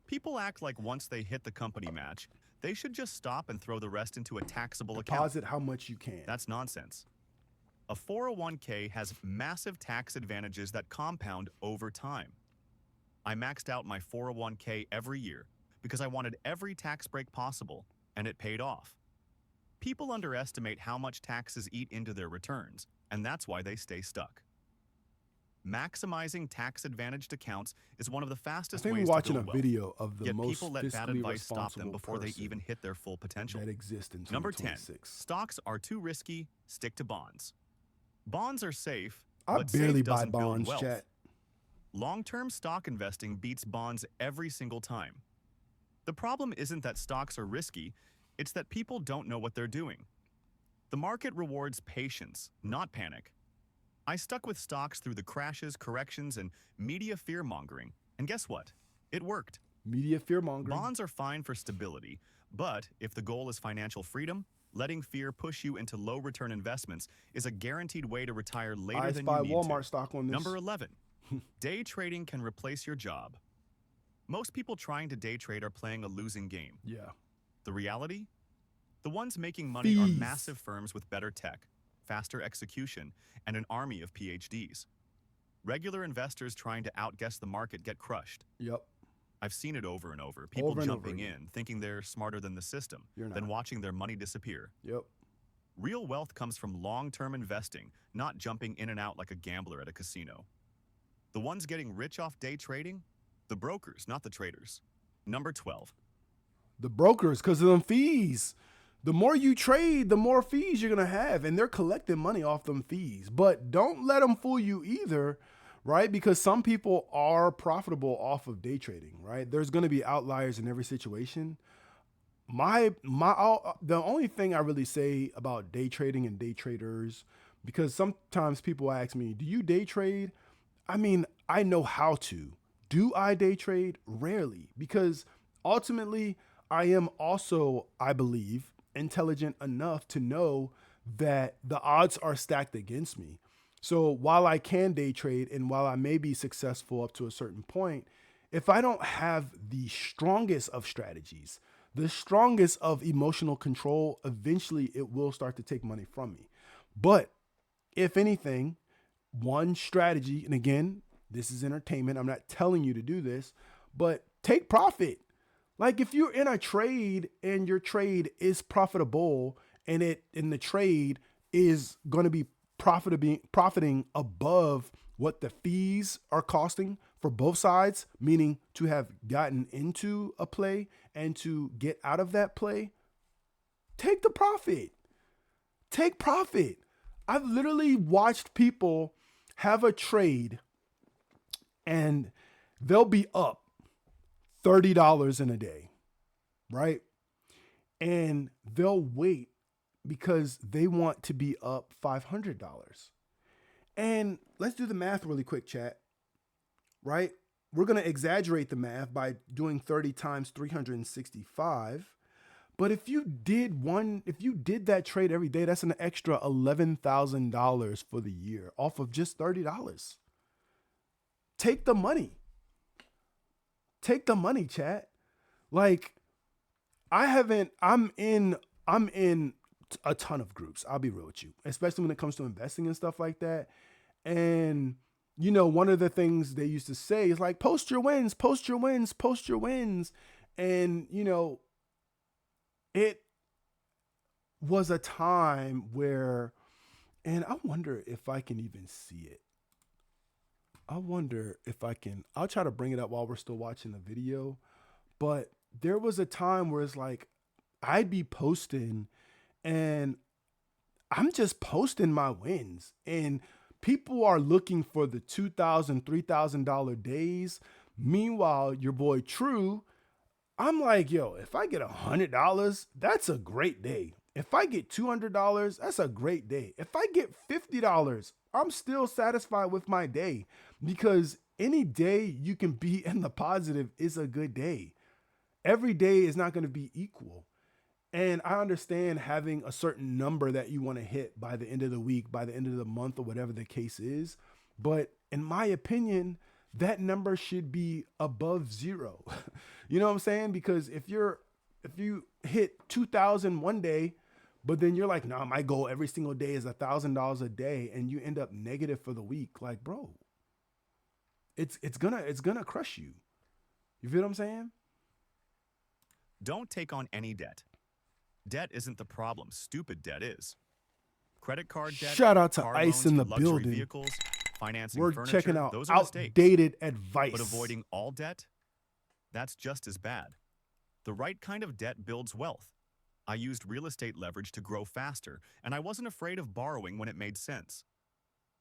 People act like once they hit the company match, they should just stop and throw the rest into a taxable account. Deposit how much you can. That's nonsense. A 401k has massive tax advantages that compound over time. I maxed out my 401k every year because I wanted every tax break possible, and it paid off. People underestimate how much taxes eat into their returns, and that's why they stay stuck. Maximizing tax-advantaged accounts is one of the I fastest think ways we're watching to a build wealth. video of the Yet most people let bad fiscally advice stop them responsible before they person even hit their full potential. that exists in Number 10. 2026. Stocks are too risky. Stick to bonds. Bonds are safe, I but barely safe buy doesn't build bonds, wealth. chat. Long-term stock investing beats bonds every single time. The problem isn't that stocks are risky, it's that people don't know what they're doing. The market rewards patience, not panic. I stuck with stocks through the crashes, corrections, and media fear-mongering, and guess what? It worked. Media fear mongering. Bonds are fine for stability, but if the goal is financial freedom, Letting fear push you into low-return investments is a guaranteed way to retire later I than spy you need Walmart to. stock on this. Number 11. Day trading can replace your job. Most people trying to day trade are playing a losing game. Yeah. The reality? The ones making money are Fees. massive firms with better tech, faster execution, and an army of PhDs. Regular investors trying to outguess the market get crushed. Yep. I've seen it over and over. People Over and over jumping again. in, thinking they're smarter than the system, You're then not. watching their money disappear. Yep. Real wealth comes from long-term investing, not jumping in and out like a gambler at a casino. The ones getting rich off day trading? The brokers, not the traders. Number 12. The brokers, because of them fees. The more you trade, the more fees you're going to have. And they're collecting money off them fees. But don't let them fool you either, right? Because some people are profitable off of day trading, right? There's going to be outliers in every situation. The only thing I really say about day trading and day traders, because sometimes people ask me, do you day trade? I mean, I know how to. Do I day trade? Rarely, because ultimately I am also, I believe, intelligent enough to know that the odds are stacked against me. So while I can day trade and while I may be successful up to a certain point, if I don't have the strongest of strategies, the strongest of emotional control, eventually it will start to take money from me. But if anything, one strategy, and again, this is entertainment. I'm not telling you to do this, but take profit. Like if you're in a trade and your trade is profitable and the trade is going to be profiting above what the fees are costing for both sides, meaning to have gotten into a play and to get out of that play, take the profit. Take profit. I've literally watched people have a trade and they'll be up $30 in a day, right? And they'll wait because they want to be up $500. And let's do the math really quick, chat, right? We're going to exaggerate the math by doing 30 times 365. But if you did that trade every day, that's an extra $11,000 for the year off of just $30. Take the money. Take the money, chat. Like I'm in a ton of groups. I'll be real with you, especially when it comes to investing and stuff like that. And you know, one of the things they used to say is like, post your wins, post your wins, post your wins. And you know, it was a time where, and I wonder if I can even see it. I'll try to bring it up while we're still watching the video. But there was a time where it's like, I'd be posting and I'm just posting my wins. And people are looking for the $2,000, $3,000 days. Meanwhile, your boy True, I'm like, yo, if I get $100, that's a great day. If I get $200, that's a great day. If I get $50, I'm still satisfied with my day, because any day you can be in the positive is a good day. Every day is not going to be equal. And I understand having a certain number that you want to hit by the end of the week, by the end of the month, or whatever the case is. But in my opinion, that number should be above zero. You know what I'm saying? Because if you hit 2,000 one day, but then you're like, nah, my goal every single day is $1,000 a day, and you end up negative for the week, like, bro, it's gonna crush you. You feel what I'm saying? Don't take on any debt. Debt isn't the problem. Stupid debt is. Credit card debt. Shout out to car Ice loans in for the luxury building. Vehicles, financing We're furniture, checking out those are mistakes. outdated advice. But avoiding all debt, that's just as bad. The right kind of debt builds wealth. I used real estate leverage to grow faster, and I wasn't afraid of borrowing when it made sense.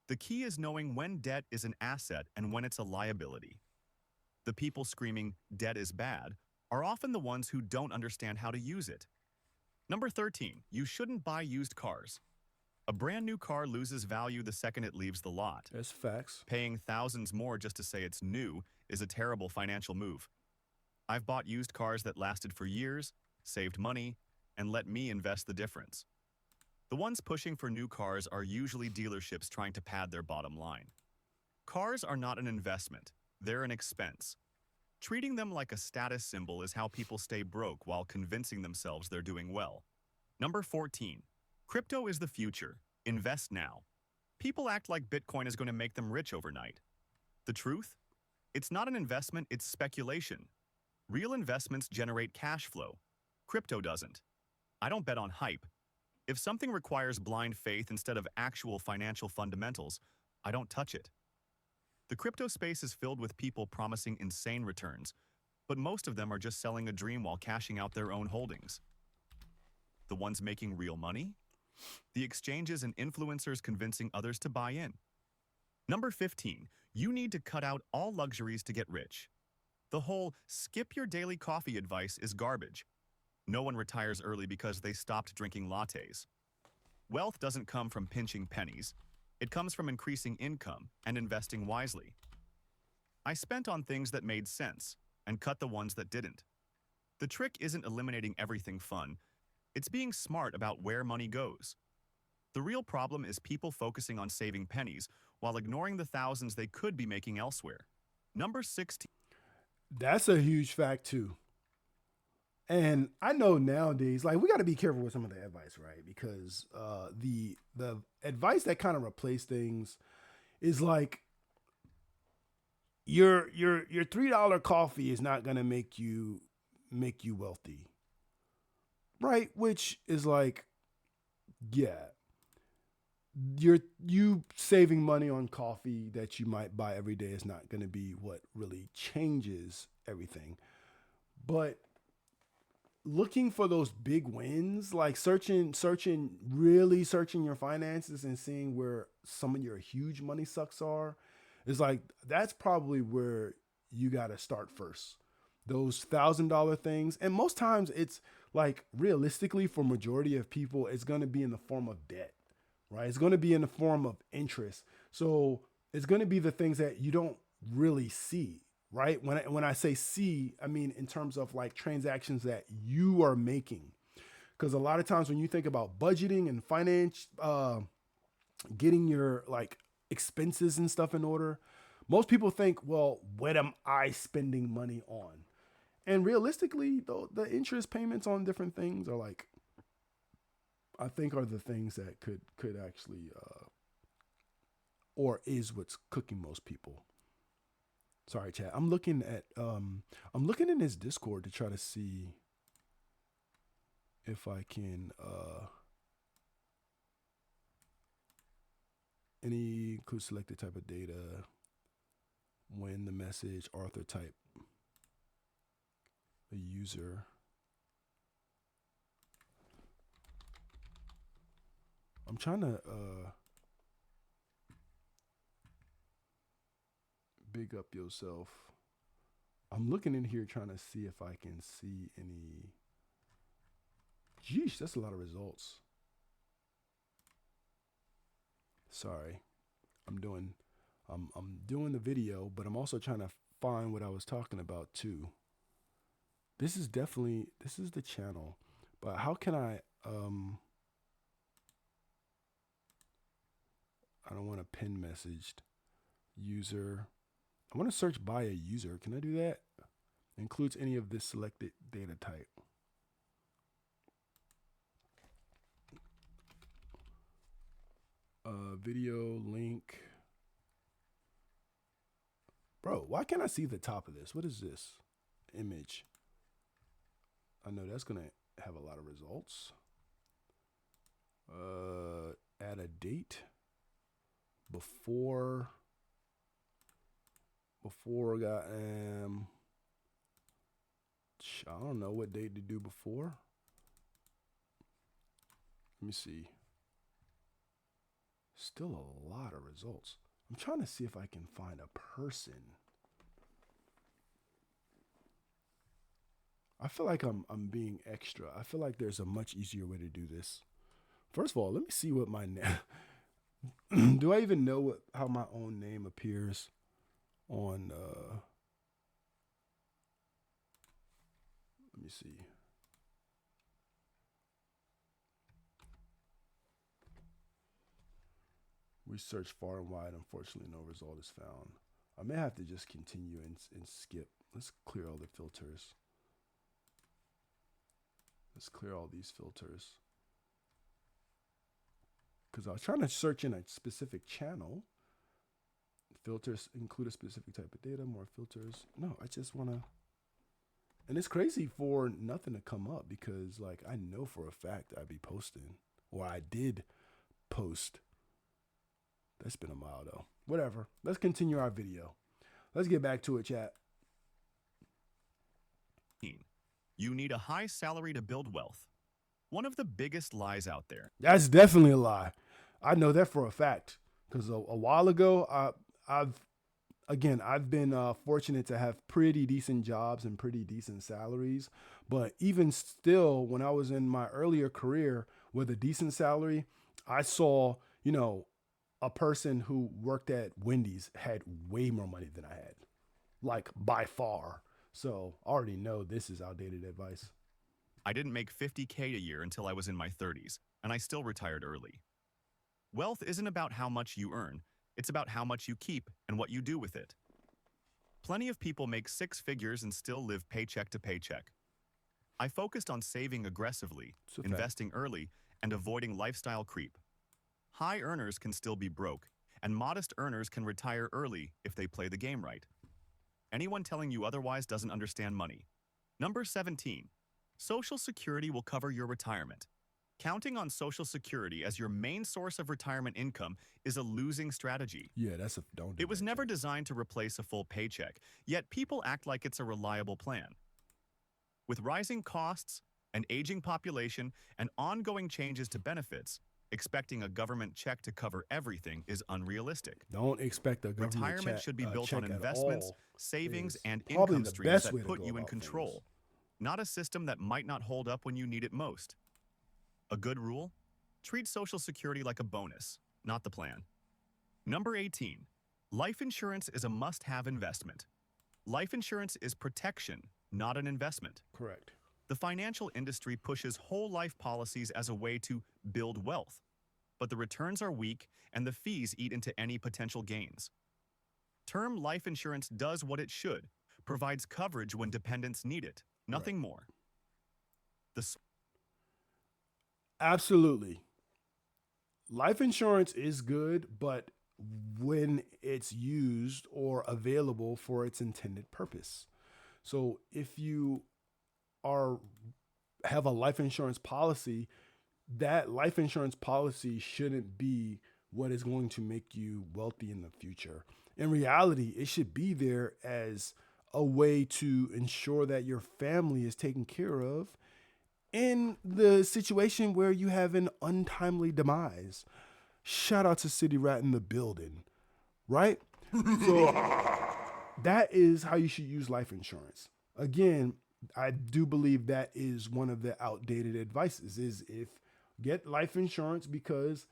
The key is knowing when debt is an asset and when it's a liability. The people screaming, debt is bad, are often the ones who don't understand how to use it. Number 13, you shouldn't buy used cars. A brand new car loses value the second it leaves the lot. That's facts. Paying thousands more just to say it's new is a terrible financial move. I've bought used cars that lasted for years, saved money, and let me invest the difference. The ones pushing for new cars are usually dealerships trying to pad their bottom line. Cars are not an investment, they're an expense. Treating them like a status symbol is how people stay broke while convincing themselves they're doing well. Number 14. Crypto is the future. Invest now. People act like Bitcoin is going to make them rich overnight. The truth? It's not an investment, it's speculation. Real investments generate cash flow. Crypto doesn't. I don't bet on hype. If something requires blind faith instead of actual financial fundamentals, I don't touch it. The crypto space is filled with people promising insane returns, but most of them are just selling a dream while cashing out their own holdings. The ones making real money? The exchanges and influencers convincing others to buy in. Number 15, you need to cut out all luxuries to get rich. The whole skip your daily coffee advice is garbage. No one retires early because they stopped drinking lattes. Wealth doesn't come from pinching pennies. It comes from increasing income and investing wisely. I spent on things that made sense and cut the ones that didn't. The trick isn't eliminating everything fun. It's being smart about where money goes. The real problem is people focusing on saving pennies while ignoring the thousands they could be making elsewhere. Number 16. That's a huge fact too. And I know nowadays, like, we got to be careful with some of the advice, right? Because the advice that kind of replaced things is like your $3 coffee is not gonna make you wealthy, right? Which is like, yeah, you saving money on coffee that you might buy every day is not gonna be what really changes everything, but looking for those big wins, like searching your finances and seeing where some of your huge money sucks are, is like, that's probably where you got to start first. Those $1,000 things. And most times it's like, realistically, for majority of people, it's going to be in the form of debt, right? It's going to be in the form of interest. So it's going to be the things that you don't really see. Right? When I say see, I mean in terms of like transactions that you are making. Because a lot of times when you think about budgeting and finance, getting your like expenses and stuff in order, most people think, well, what am I spending money on? And realistically, though, the interest payments on different things are like, I think are the things that could actually, or is what's cooking most people. Sorry, chat. I'm looking in his Discord to try to see if I can any include selected type of data when the message author type a user. I'm trying to big up yourself. I'm looking in here trying to see if I can see any. Geesh, that's a lot of results. Sorry. I'm doing the video, but I'm also trying to find what I was talking about too. This is the channel, but how can I don't want to pin messaged user. I want to search by a user. Can I do that? Includes any of this selected data type. Video link. Bro, why can't I see the top of this? What is this? Image. I know that's going to have a lot of results. Add a date. Before I don't know what date to do before. Let me see. Still a lot of results. I'm trying to see if I can find a person. I feel like I'm being extra. I feel like there's a much easier way to do this. First of all, let me see what my name. Do I even know how my own name appears on let me see. We searched far and wide. Unfortunately, no result is found. I may have to just continue and skip. Let's clear all the filters. Let's clear all these filters. Because I was trying to search in a specific channel. Filters include a specific type of data, more filters. No, I just want to. And it's crazy for nothing to come up because, like, I know for a fact I'd be posting, or I did post. That's been a while, though. Whatever. Let's continue our video. Let's get back to it, chat. You need a high salary to build wealth. One of the biggest lies out there. That's definitely a lie. I know that for a fact because a while ago, I've been fortunate to have pretty decent jobs and pretty decent salaries. But even still, when I was in my earlier career with a decent salary, I saw, you know, a person who worked at Wendy's had way more money than I had, like by far. So I already know this is outdated advice. I didn't make $50K a year until I was in my 30s, and I still retired early. Wealth isn't about how much you earn. It's about how much you keep and what you do with it. Plenty of people make six figures and still live paycheck to paycheck. I focused on saving aggressively, investing early, and avoiding lifestyle creep. High earners can still be broke, and modest earners can retire early if they play the game right. Anyone telling you otherwise doesn't understand money. Number 17. Social Security will cover your retirement. Counting on Social Security as your main source of retirement income is a losing strategy. Yeah, don't do It was that, never chat. designed to replace a full paycheck, yet people act like it's a reliable plan. With rising costs, an aging population, and ongoing changes to benefits, expecting a government check to cover everything is unrealistic. Don't expect a government Retirement should be built on check at investments, all. savings, is and probably income the streams best that way to put go you in about control, things. not a system that might not hold up when you need it most. A good rule? Treat Social Security like a bonus, not the plan. Number 18. Life insurance is a must-have investment. Life insurance is protection, not an investment. Correct. The financial industry pushes whole life policies as a way to build wealth, but the returns are weak and the fees eat into any potential gains. Term life insurance does what it should, provides coverage when dependents need it, nothing more. Absolutely. Life insurance is good, but when it's used or available for its intended purpose. So if you have a life insurance policy, that life insurance policy shouldn't be what is going to make you wealthy in the future. In reality, it should be there as a way to ensure that your family is taken care of in the situation where you have an untimely demise. Shout out to City Rat in the building, right? So that is how you should use life insurance. Again, I do believe that is one of the outdated advices is if get life insurance because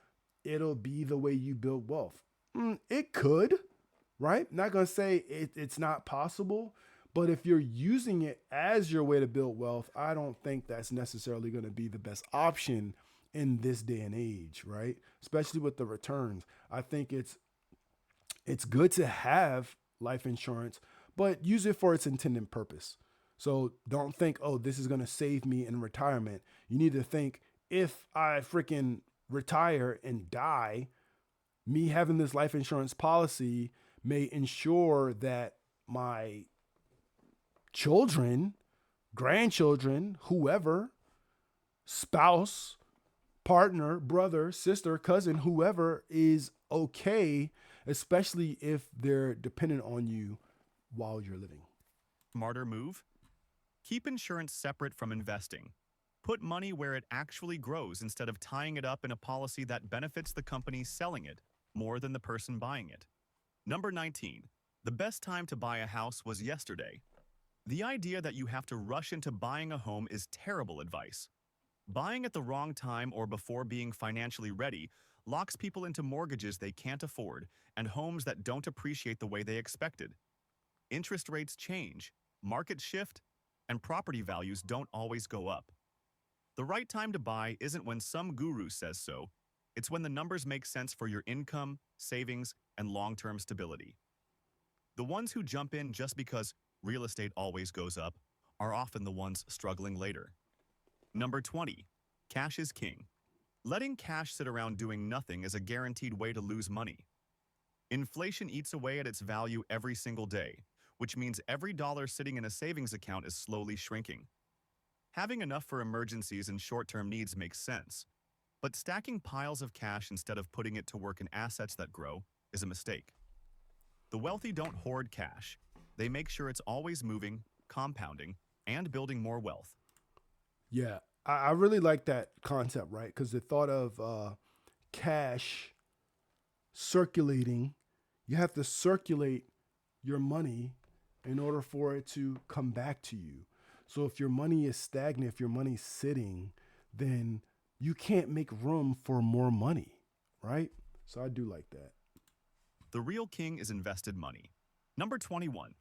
it'll be the way you build wealth. It could, right? Not going to say it's not possible, but if you're using it as your way to build wealth, I don't think that's necessarily going to be the best option in this day and age, right? Especially with the returns. I think it's good to have life insurance, but use it for its intended purpose. So don't think, oh, this is going to save me in retirement. You need to think, if I freaking retire and die, me having this life insurance policy may ensure that my children, grandchildren, whoever, spouse, partner, brother, sister, cousin, whoever is okay, especially if they're dependent on you while you're living. Smarter move? Keep insurance separate from investing. Put money where it actually grows instead of tying it up in a policy that benefits the company selling it more than the person buying it. Number 19. The best time to buy a house was yesterday. The idea that you have to rush into buying a home is terrible advice. Buying at the wrong time or before being financially ready locks people into mortgages they can't afford and homes that don't appreciate the way they expected. Interest rates change, markets shift, and property values don't always go up. The right time to buy isn't when some guru says so. It's when the numbers make sense for your income, savings, and long-term stability. The ones who jump in just because real estate always goes up are often the ones struggling later. Number 20, cash is king. Letting cash sit around doing nothing is a guaranteed way to lose money. Inflation eats away at its value every single day, which means every dollar sitting in a savings account is slowly shrinking. Having enough for emergencies and short-term needs makes sense, but stacking piles of cash instead of putting it to work in assets that grow is a mistake. The wealthy don't hoard cash. They make sure it's always moving, compounding, and building more wealth. Yeah, I really like that concept, right? Because the thought of cash circulating, you have to circulate your money in order for it to come back to you. So if your money is stagnant, if your money's sitting, then you can't make room for more money, right? So I do like that. The real king is invested money. Number 21,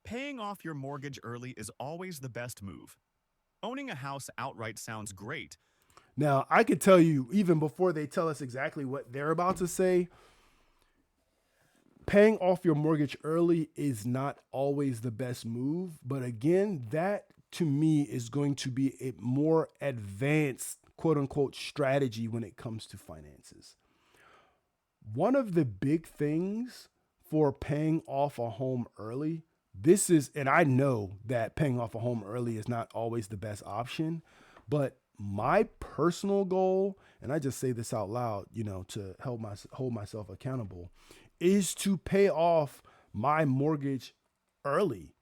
paying off your mortgage early is always the best move. Owning a house outright sounds great. Now, I could tell you, even before they tell us exactly what they're about to say, paying off your mortgage early is not always the best move. But again, that to me is going to be a more advanced, quote unquote, strategy when it comes to finances. One of the big things for paying off a home early, this is, and I know that paying off a home early is not always the best option, but my personal goal, and I just say this out loud, to hold myself accountable, is to pay off my mortgage early.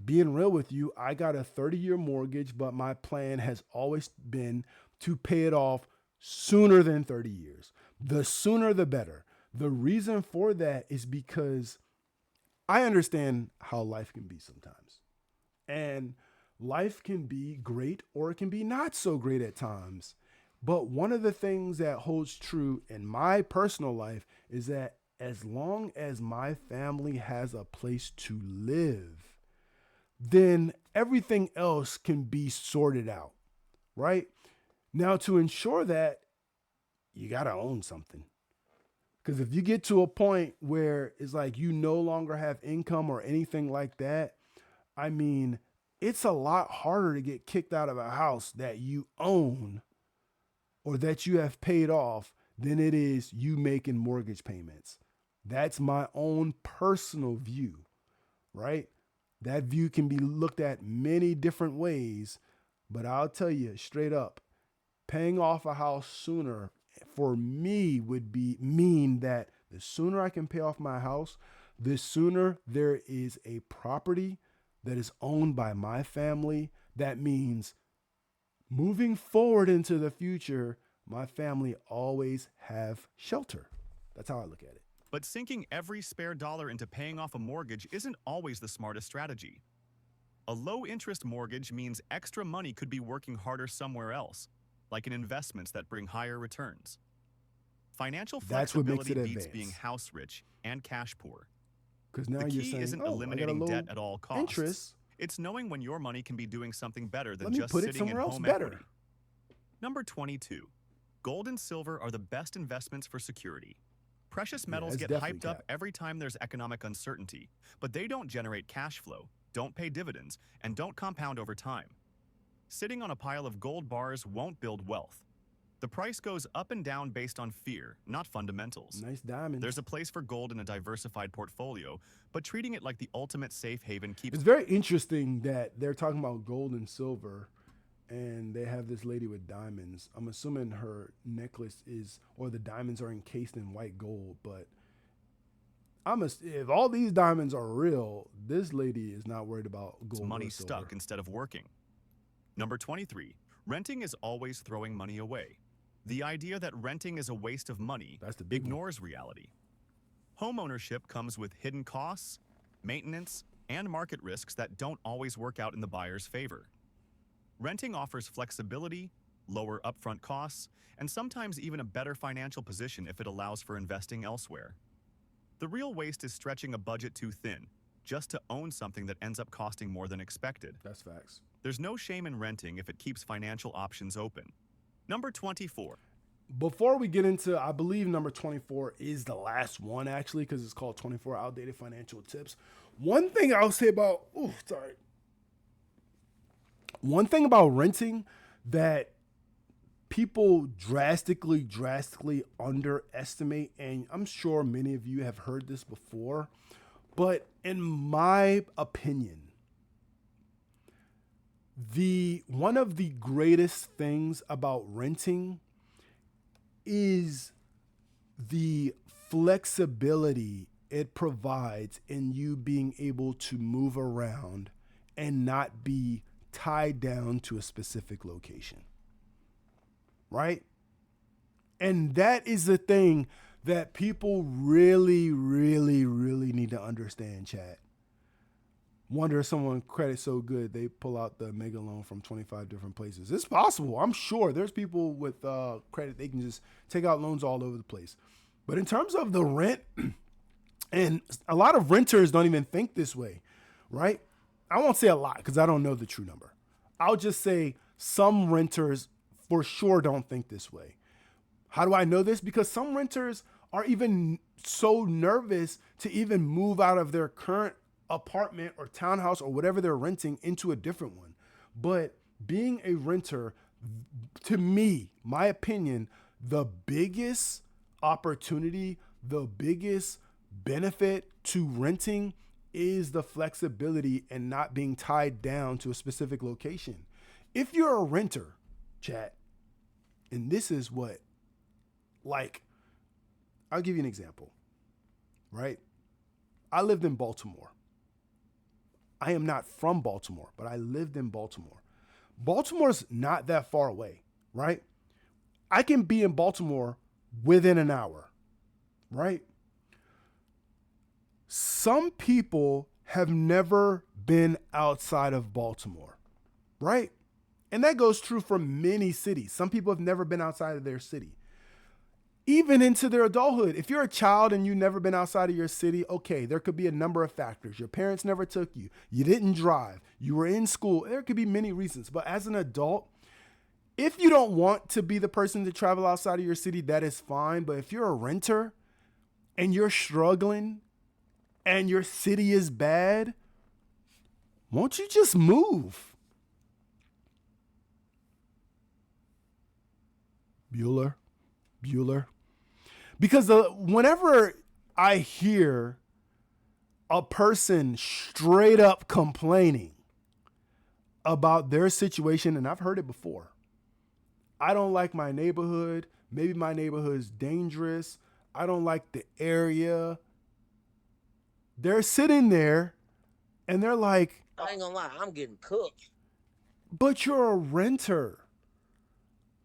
Being real with you, I got a 30-year mortgage, but my plan has always been to pay it off sooner than 30 years. The sooner, the better. The reason for that is because I understand how life can be sometimes. And life can be great or it can be not so great at times. But one of the things that holds true in my personal life is that as long as my family has a place to live, then everything else can be sorted out, right? Now, to ensure that, you got to own something. Because if you get to a point where it's like you no longer have income or anything like that, I mean, it's a lot harder to get kicked out of a house that you own or that you have paid off than it is you making mortgage payments. That's my own personal view, right? That view can be looked at many different ways, but I'll tell you straight up, paying off a house sooner for me would mean that the sooner I can pay off my house, the sooner there is a property that is owned by my family. That means moving forward into the future, my family always have shelter. That's how I look at it. But sinking every spare dollar into paying off a mortgage isn't always the smartest strategy. A low-interest mortgage means extra money could be working harder somewhere else, like in investments that bring higher returns. Financial That's what makes flexibility it beats advanced. being house rich and cash poor. Because now The you're key saying, isn't I got a eliminating little debt at all costs. interest. It's knowing when your money can be doing something better than Let me just put it sitting in somewhere else home better. equity. Number 22. Gold and silver are the best investments for security. Precious metals it's get definitely hyped up cap. every time there's economic uncertainty, but they don't generate cash flow, don't pay dividends, and don't compound over time. Sitting on a pile of gold bars won't build wealth. The price goes up and down based on fear, not fundamentals. Nice diamonds. There's a place for gold in a diversified portfolio, but treating it like the ultimate safe haven keeps It's very interesting that they're talking about gold and silver, and they have this lady with diamonds. I'm assuming her necklace or the diamonds are encased in white gold, but if all these diamonds are real, this lady is not worried about gold money or silver. stuck instead of working. Number 23. Renting is always throwing money away. The idea that renting is a waste of money That's the big one. ignores reality. Homeownership comes with hidden costs, maintenance, and market risks that don't always work out in the buyer's favor. Renting offers flexibility, lower upfront costs, and sometimes even a better financial position if it allows for investing elsewhere. The real waste is stretching a budget too thin, just to own something that ends up costing more than expected. That's facts. There's no shame in renting if it keeps financial options open. Number 24. before we get into, I believe number 24 is the last one actually, because it's called 24 Outdated Financial Tips. One thing I'll say about, one thing about renting that people drastically underestimate, and I'm sure many of you have heard this before, but in my opinion, one of the greatest things about renting is the flexibility it provides in you being able to move around and not be tied down to a specific location. Right? And that is the thing that people really need to understand, chat. Wonder if someone credit so good they pull out the mega loan from 25 different places. It's possible. I'm sure there's people with credit, they can just take out loans all over the place. But in terms of the rent, and a lot of renters don't even think this way, right? I won't say a lot because I don't know the true number. I'll just say some renters for sure don't think this way. How do I know this? Because some renters are even so nervous to even move out of their current apartment or townhouse or whatever they're renting into a different one. But being a renter, to me, my opinion, the biggest opportunity, the biggest benefit to renting is the flexibility and not being tied down to a specific location. If you're a renter, chat, and this is what, like, I'll give you an example, right? I lived in Baltimore. I am not from Baltimore, but I lived in Baltimore. Baltimore's not that far away, right? I can be in Baltimore within an hour, right? Some people have never been outside of Baltimore, right? And that goes true for many cities. Some people have never been outside of their city. Even into their adulthood. If you're a child and you've never been outside of your city, okay, there could be a number of factors. Your parents never took you. You didn't drive. You were in school. There could be many reasons. But as an adult, if you don't want to be the person to travel outside of your city, that is fine. But if you're a renter and you're struggling and your city is bad, won't you just move? Bueller. Because whenever I hear a person straight up complaining about their situation, and I've heard it before, I don't like my neighborhood. Maybe my neighborhood is dangerous. I don't like the area. They're sitting there and they're like, I ain't gonna lie, I'm getting cooked. but you're a renter.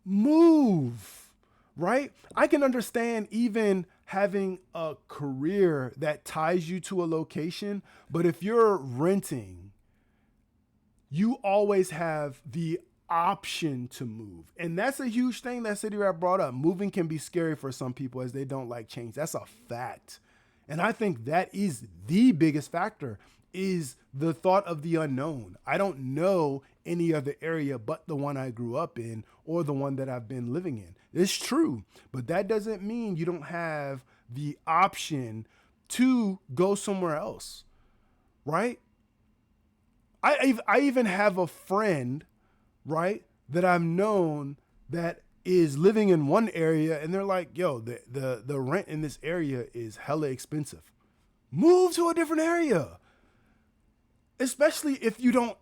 Move. Right? I can understand even having a career that ties you to a location, but if you're renting, you always have the option to move. And that's a huge thing that City Rap brought up. Moving can be scary for some people as they don't like change. That's a fact. And I think that is the biggest factor, is the thought of the unknown. I don't know any other area but the one I grew up in or the one that I've been living in. It's true, but that doesn't mean you don't have the option to go somewhere else, right? I even have a friend, right, that I've known that is living in one area and they're like, yo, the rent in this area is hella expensive. Move to a different area. Especially if you don't,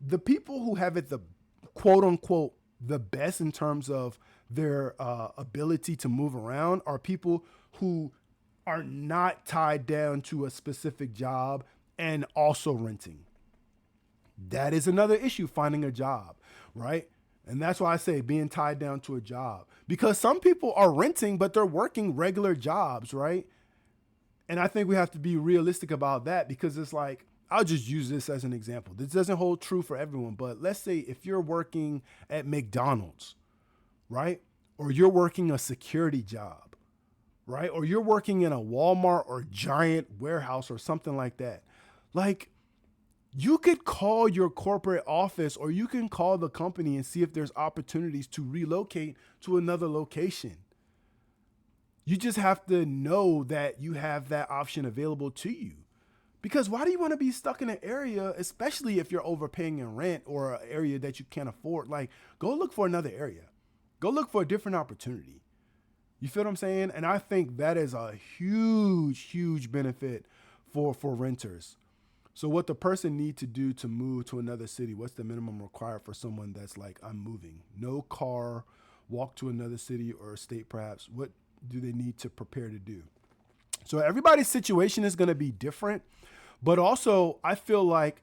the people who have it the quote unquote the best in terms of their ability to move around are people who are not tied down to a specific job and also renting. That is another issue, finding a job, right? And that's why I say being tied down to a job, because some people are renting, but they're working regular jobs, right? And I think we have to be realistic about that, because it's like, I'll just use this as an example. This doesn't hold true for everyone, but let's say if you're working at McDonald's, right? Or you're working a security job, right? Or you're working in a Walmart or Giant warehouse or something like that. Like, you could call your corporate office or you can call the company and see if there's opportunities to relocate to another location. You just have to know that you have that option available to you. Because why do you want to be stuck in an area, especially if you're overpaying in rent or an area that you can't afford? Like, go look for another area. Go look for a different opportunity. You feel what I'm saying? And I think that is a huge, huge benefit for renters. So what the person need to do to move to another city, what's the minimum required for someone that's like, I'm moving? No car, walk to another city or state perhaps. What do they need to prepare to do? So everybody's situation is going to be different. But also, I feel like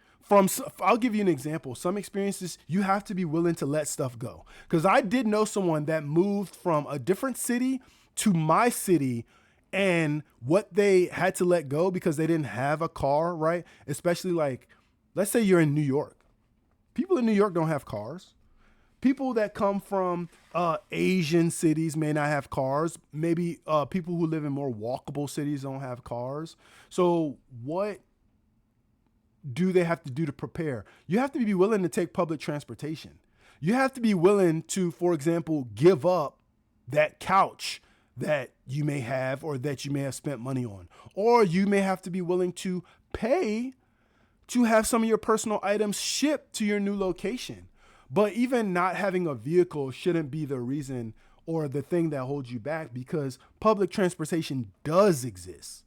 I'll give you an example. Some experiences, you have to be willing to let stuff go. Because I did know someone that moved from a different city to my city, and what they had to let go because they didn't have a car, right? Especially like, let's say you're in New York. People in New York don't have cars. People that come from Asian cities may not have cars. Maybe people who live in more walkable cities don't have cars. So what do they have to do to prepare? You have to be willing to take public transportation. You have to be willing to, for example, give up that couch that you may have or that you may have spent money on. Or you may have to be willing to pay to have some of your personal items shipped to your new location. But even not having a vehicle shouldn't be the reason or the thing that holds you back, because public transportation does exist,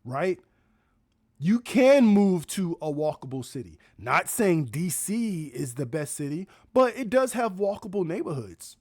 right? You can move to a walkable city. Not saying DC is the best city, but it does have walkable neighborhoods.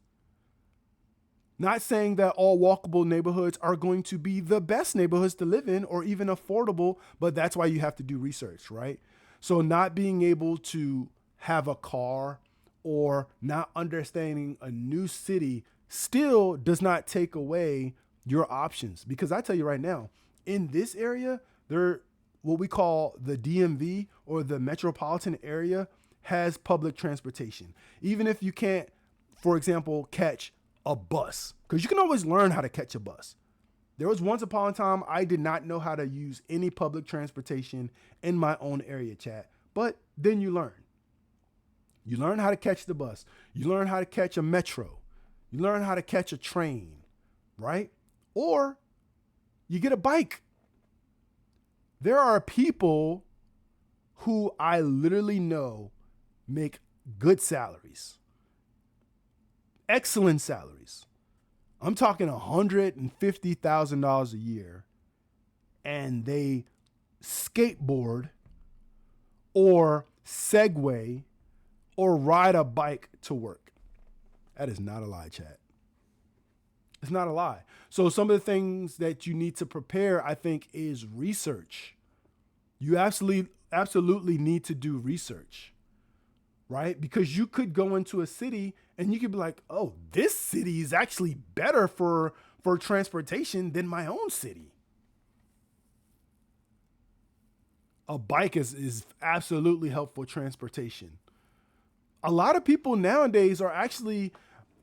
Not saying that all walkable neighborhoods are going to be the best neighborhoods to live in or even affordable, but that's why you have to do research, right? So not being able to have a car or not understanding a new city still does not take away your options. Because I tell you right now, in this area, what we call the DMV or the metropolitan area has public transportation. Even if you can't, for example, catch a bus, because you can always learn how to catch a bus. There was once upon a time I did not know how to use any public transportation in my own area, chat. But then you learn. You learn how to catch the bus. You learn how to catch a metro. You learn how to catch a train, right? Or you get a bike. There are people who I literally know make good salaries, excellent salaries. I'm talking $150,000 a year, and they skateboard or Segway or ride a bike to work. That is not a lie, chat. It's not a lie. So some of the things that you need to prepare, I think, is research. You absolutely need to do research, right? Because you could go into a city and you could be like, oh, this city is actually better for transportation than my own city. A bike is absolutely helpful transportation. A lot of people nowadays are actually,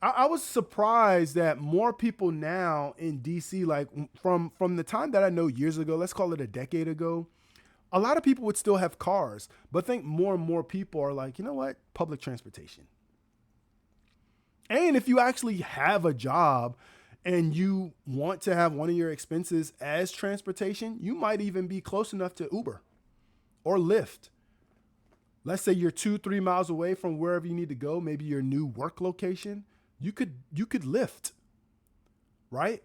I was surprised that more people now in DC, like from the time that I know years ago, let's call it a decade ago, a lot of people would still have cars, but I think more and more people are like, you know what? Public transportation. And if you actually have a job and you want to have one of your expenses as transportation, you might even be close enough to Uber or Lyft. Let's say you're 2-3 miles away from wherever you need to go, maybe your new work location. You could Lyft, right?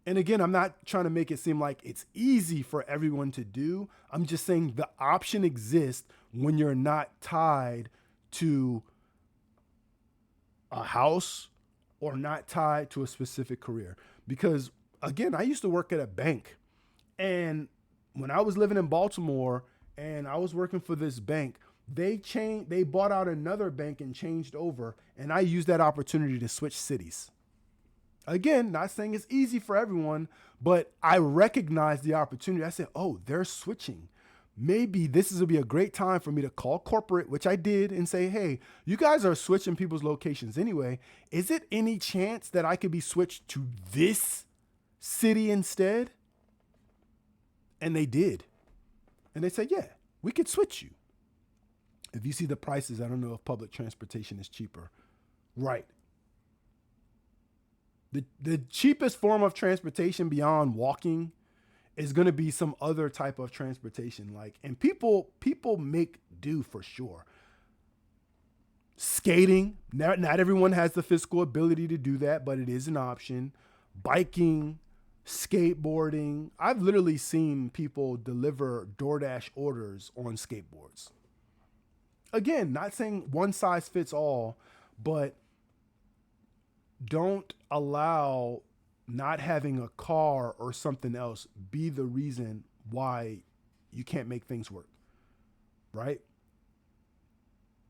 And again, I'm not trying to make it seem like it's easy for everyone to do. I'm just saying the option exists when you're not tied to a house or not tied to a specific career. Because again, I used to work at a bank, and when I was living in Baltimore and I was working for this bank, they bought out another bank and changed over, and I used that opportunity to switch cities. Again, not saying it's easy for everyone, but I recognized the opportunity. I said, oh, they're switching. Maybe this will be a great time for me to call corporate, which I did, and say, hey, you guys are switching people's locations anyway. Is it any chance that I could be switched to this city instead? And they did. And they said, yeah, we could switch you. If you see the prices, I don't know if public transportation is cheaper. Right. The cheapest form of transportation beyond walking is going to be some other type of transportation. And people make do for sure. Skating, not everyone has the physical ability to do that, but it is an option. Biking, skateboarding. I've literally seen people deliver DoorDash orders on skateboards. Again, not saying one size fits all, but don't allow not having a car or something else be the reason why you can't make things work, right?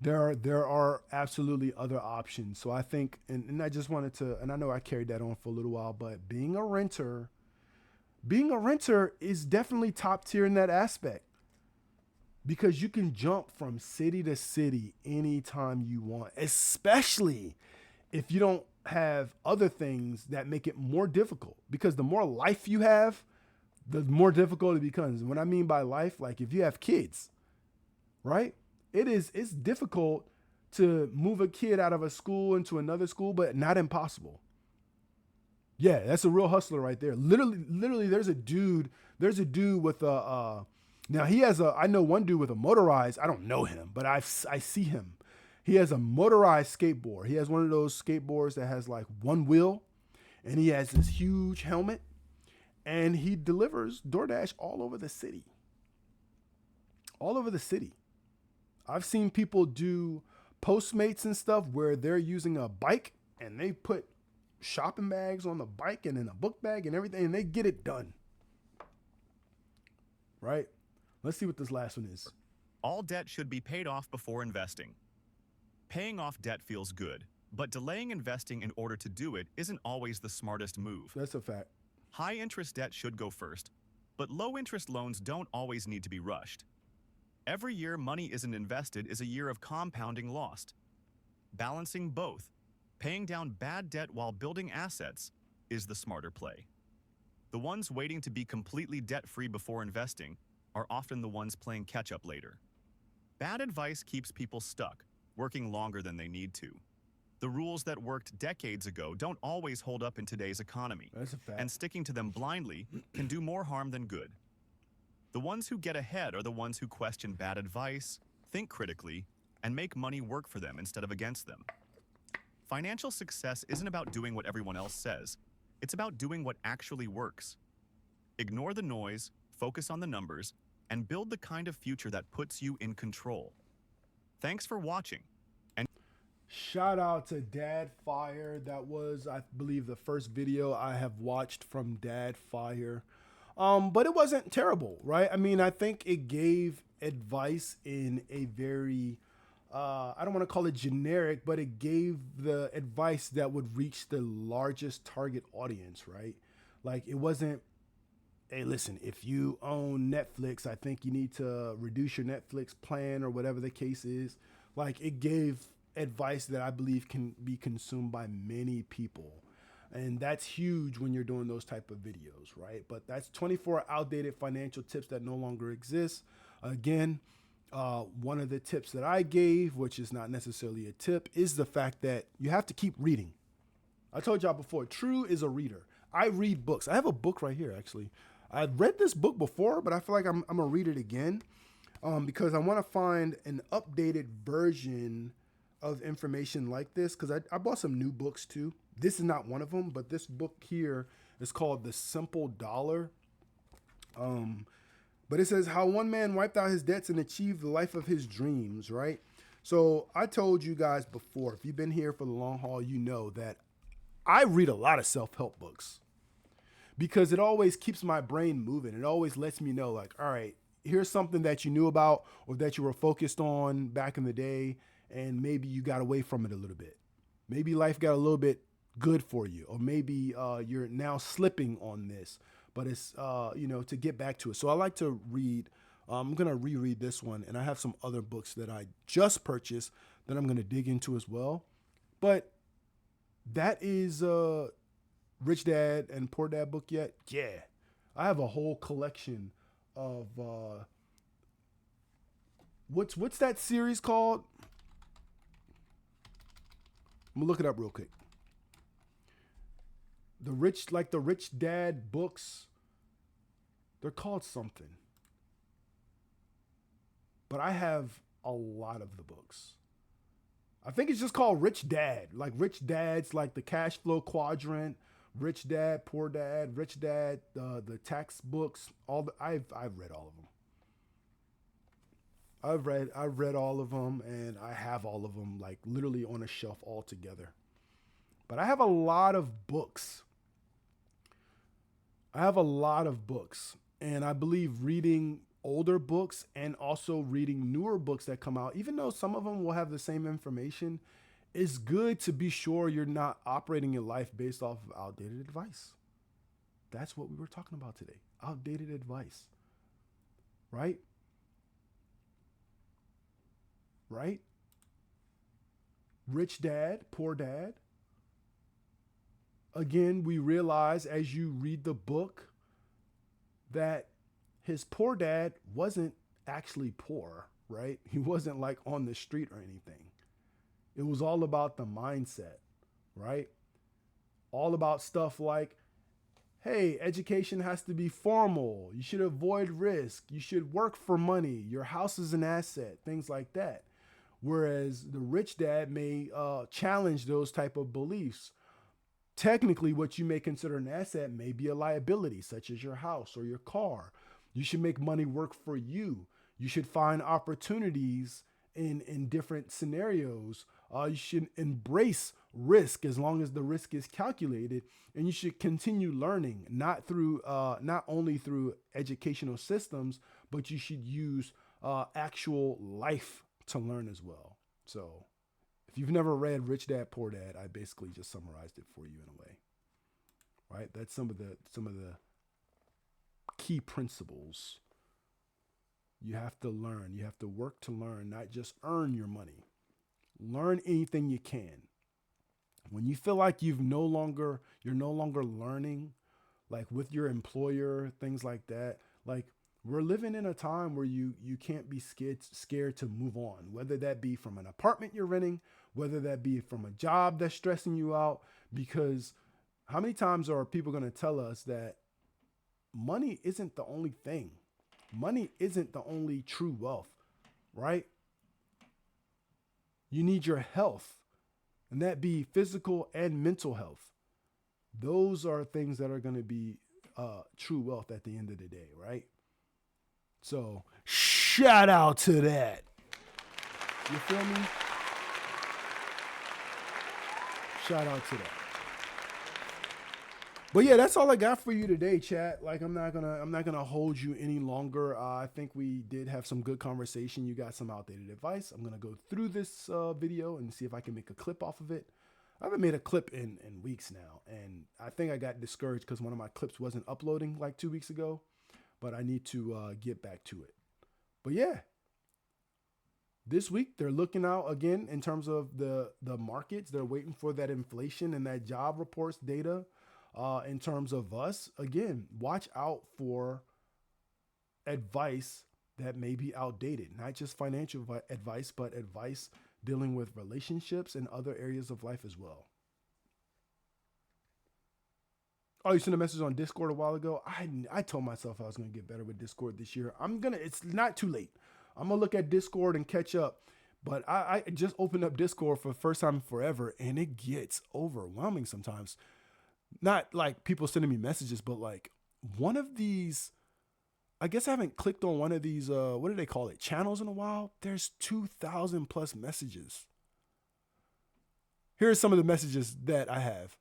There are absolutely other options. So I think, and I just wanted to, and I know I carried that on for a little while, but being a renter is definitely top tier in that aspect, because you can jump from city to city anytime you want, especially if you don't have other things that make it more difficult, because the more life you have, the more difficult it becomes. And what I mean by life, like if you have kids, right? It's difficult to move a kid out of a school into another school, but not impossible. Yeah, that's a real hustler right there. Literally there's a dude with now he has I know one dude with a motorized, I don't know him, but I see him. He has a motorized skateboard. He has one of those skateboards that has like one wheel, and he has this huge helmet, and he delivers DoorDash all over the city. All over the city. I've seen people do Postmates and stuff where they're using a bike and they put shopping bags on the bike and in a book bag and everything, and they get it done. Right? Let's see what this last one is. All debt should be paid off before investing. Paying off debt feels good, but delaying investing in order to do it isn't always the smartest move. That's a fact. High interest debt should go first, but low interest loans don't always need to be rushed. Every year money isn't invested is a year of compounding lost. Balancing both, paying down bad debt while building assets, is the smarter play. The ones waiting to be completely debt-free before investing are often the ones playing catch-up later. Bad advice keeps people stuck, working longer than they need to. The rules that worked decades ago don't always hold up in today's economy. That's a fact. And sticking to them blindly can do more harm than good. The ones who get ahead are the ones who question bad advice, think critically, and make money work for them instead of against them. Financial success isn't about doing what everyone else says. It's about doing what actually works. Ignore the noise, focus on the numbers, and build the kind of future that puts you in control. Thanks for watching. Shout out to Dad Fire. That was, I believe, the first video I have watched from Dad Fire. But it wasn't terrible, right? I mean, I think it gave advice in a very, I don't want to call it generic, but it gave the advice that would reach the largest target audience, right? Like, it wasn't, hey, listen, if you own Netflix, I think you need to reduce your Netflix plan or whatever the case is. Like, it gave advice that I believe can be consumed by many people. And that's huge when you're doing those type of videos, right? But that's 24 outdated financial tips that no longer exist. Again, one of the tips that I gave, which is not necessarily a tip, is the fact that you have to keep reading. I told y'all before, True is a reader. I read books. I have a book right here, actually. I've read this book before, but I feel like I'm going to read it again because I want to find an updated version of information like this, because I bought some new books too. This is not one of them, but this book here is called The Simple Dollar. But it says how one man wiped out his debts and achieved the life of his dreams, right? So I told you guys before, if you've been here for the long haul, you know that I read a lot of self-help books because it always keeps my brain moving. It always lets me know, like, all right, here's something that you knew about or that you were focused on back in the day, and maybe you got away from it a little bit. Maybe life got a little bit good for you, or maybe you're now slipping on this, but it's, to get back to it. So I like to read. I'm going to reread this one, and I have some other books that I just purchased that I'm going to dig into as well. But that is Rich Dad and Poor Dad book yet? Yeah. I have a whole collection of what's that series called? I'm gonna look it up real quick. The Rich Dad books. They're called something. But I have a lot of the books. I think it's just called Rich Dad. Like Rich Dad's like the cash flow quadrant, Rich Dad, Poor Dad, Rich Dad, the tax books. I've read all of them. I've read all of them, and I have all of them like literally on a shelf all together. But I have a lot of books. And I believe reading older books and also reading newer books that come out, even though some of them will have the same information, it's good to be sure you're not operating your life based off of outdated advice. That's what we were talking about today. Outdated advice. Right? Right? Rich Dad, Poor Dad. Again, we realize as you read the book that his poor dad wasn't actually poor, right? He wasn't like on the street or anything. It was all about the mindset, right? All about stuff like, hey, education has to be formal. You should avoid risk. You should work for money. Your house is an asset, things like that. Whereas the rich dad may challenge those type of beliefs. Technically, what you may consider an asset may be a liability, such as your house or your car. You should make money work for you. You should find opportunities in different scenarios. You should embrace risk as long as the risk is calculated, and you should continue learning, not only through educational systems, but you should use actual life to learn as well. So if you've never read Rich Dad, Poor Dad, I basically just summarized it for you in a way, right? That's some of the key principles you have to learn. You have to work to learn, not just earn your money. Learn anything you can. When you feel like you're no longer learning, like with your employer, things like that, like we're living in a time where you can't be scared to move on, whether that be from an apartment you're renting, whether that be from a job that's stressing you out, because how many times are people going to tell us that money isn't the only thing? Money isn't the only true wealth, right? You need your health, and that be physical and mental health. Those are things that are going to be true wealth at the end of the day, right? So shout out to that. You feel me? Shout out to that. But yeah, that's all I got for you today, chat. Like I'm not gonna hold you any longer. I think we did have some good conversation. You got some outdated advice. I'm gonna go through this video and see if I can make a clip off of it. I haven't made a clip in weeks now, and I think I got discouraged because one of my clips wasn't uploading like 2 weeks ago. But I need to get back to it. But yeah, this week they're looking out again in terms of the markets. They're waiting for that inflation and that job reports data. In terms of us, again, watch out for advice that may be outdated, not just financial advice, but advice dealing with relationships and other areas of life as well. Oh, you sent a message on Discord a while ago. I told myself I was going to get better with Discord this year. It's not too late. I'm going to look at Discord and catch up. But I just opened up Discord for the first time in forever, and it gets overwhelming sometimes. Not like people sending me messages, but like one of these, I guess I haven't clicked on one of these, what do they call it, channels in a while. There's 2,000 plus messages. Here are some of the messages that I have.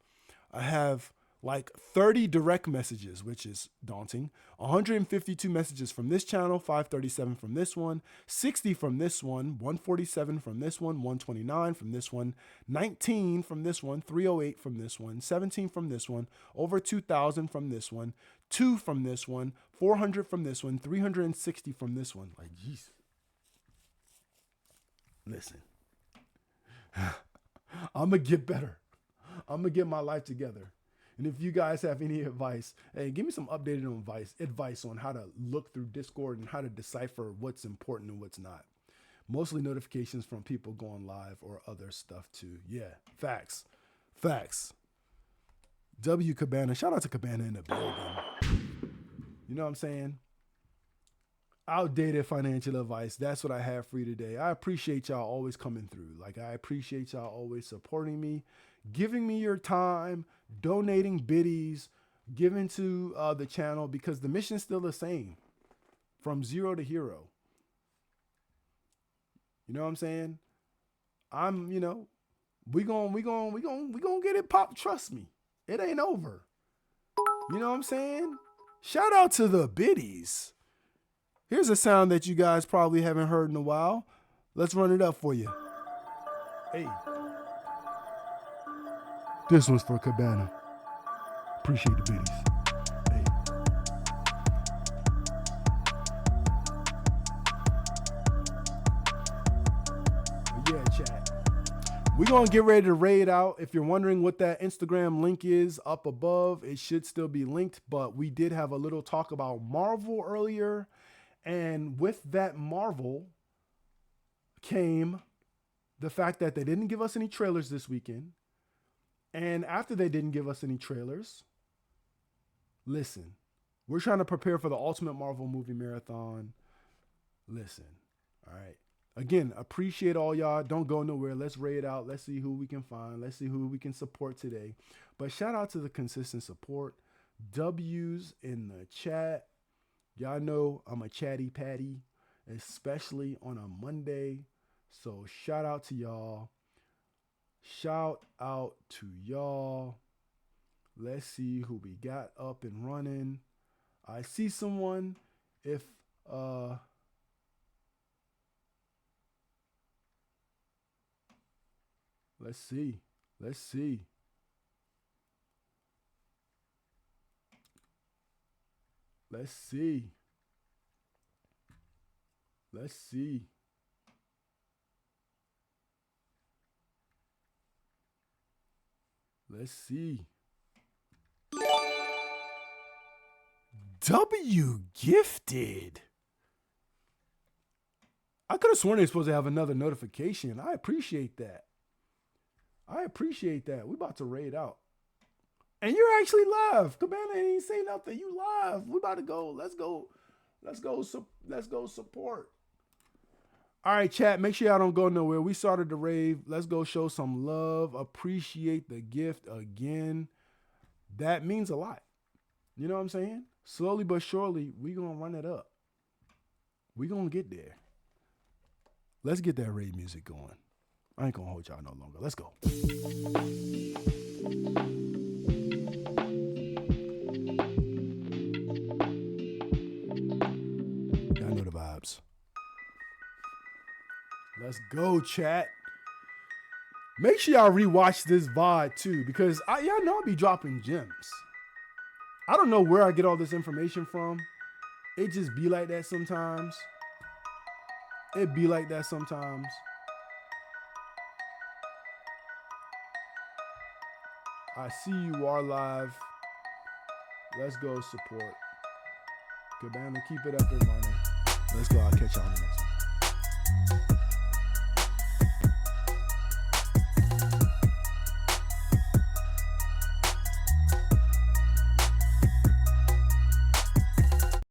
I have like 30 direct messages, which is daunting. 152 messages from this channel, 537 from this one, 60 from this one, 147 from this one, 129 from this one, 19 from this one, 308 from this one, 17 from this one, over 2,000 from this one, 2 from this one, 400 from this one, 360 from this one. Like, jeez. Listen, I'm going to get better. I'm going to get my life together. And if you guys have any advice, hey, give me some updated advice on how to look through Discord and how to decipher what's important and what's not. Mostly notifications from people going live or other stuff too. Yeah, facts. Facts. W Cabana. Shout out to Cabana in the building. You know what I'm saying? Outdated financial advice. That's what I have for you today. I appreciate y'all always coming through. Like, I appreciate y'all always supporting me, giving me your time, donating biddies, giving to the channel, because the mission's still the same, from zero to hero. You know what I'm saying? I'm, you know, we gonna get it pop. Trust me, it ain't over. You know what I'm saying? Shout out to the biddies. Here's a sound that you guys probably haven't heard in a while. Let's run it up for you. Hey. This one's for Cabana. Appreciate the biddies. Hey. But yeah, chat. We're going to get ready to raid out. If you're wondering what that Instagram link is up above, it should still be linked. But we did have a little talk about Marvel earlier. And with that Marvel came the fact that they didn't give us any trailers this weekend. And after they didn't give us any trailers, listen, we're trying to prepare for the Ultimate Marvel Movie Marathon. Listen, all right. Again, appreciate all y'all. Don't go nowhere. Let's raid out. Let's see who we can find. Let's see who we can support today. But shout out to the consistent support. W's in the chat. Y'all know I'm a chatty patty, especially on a Monday. So shout out to y'all. Shout out to y'all. Let's see who we got up and running. I see someone. If let's see. Let's see. Let's see. Let's see. Let's see. W gifted. I could have sworn they're supposed to have another notification. I appreciate that. I appreciate that. We about to raid out. And you're actually live. Cabana ain't say nothing. You live. We about to go. Let's go. Let's go support. All right, chat. Make sure y'all don't go nowhere. We started the rave. Let's go show some love. Appreciate the gift again. That means a lot. You know what I'm saying? Slowly but surely, we gonna run it up. We gonna get there. Let's get that rave music going. I ain't gonna hold y'all no longer. Let's go. Y'all know the vibes. Let's go, chat. Make sure y'all rewatch this VOD too, because y'all know I be dropping gems. I don't know where I get all this information from. It just be like that sometimes. It be like that sometimes. I see you are live. Let's go support. Cabana, keep it up and running. Let's go. I'll catch y'all on the next one.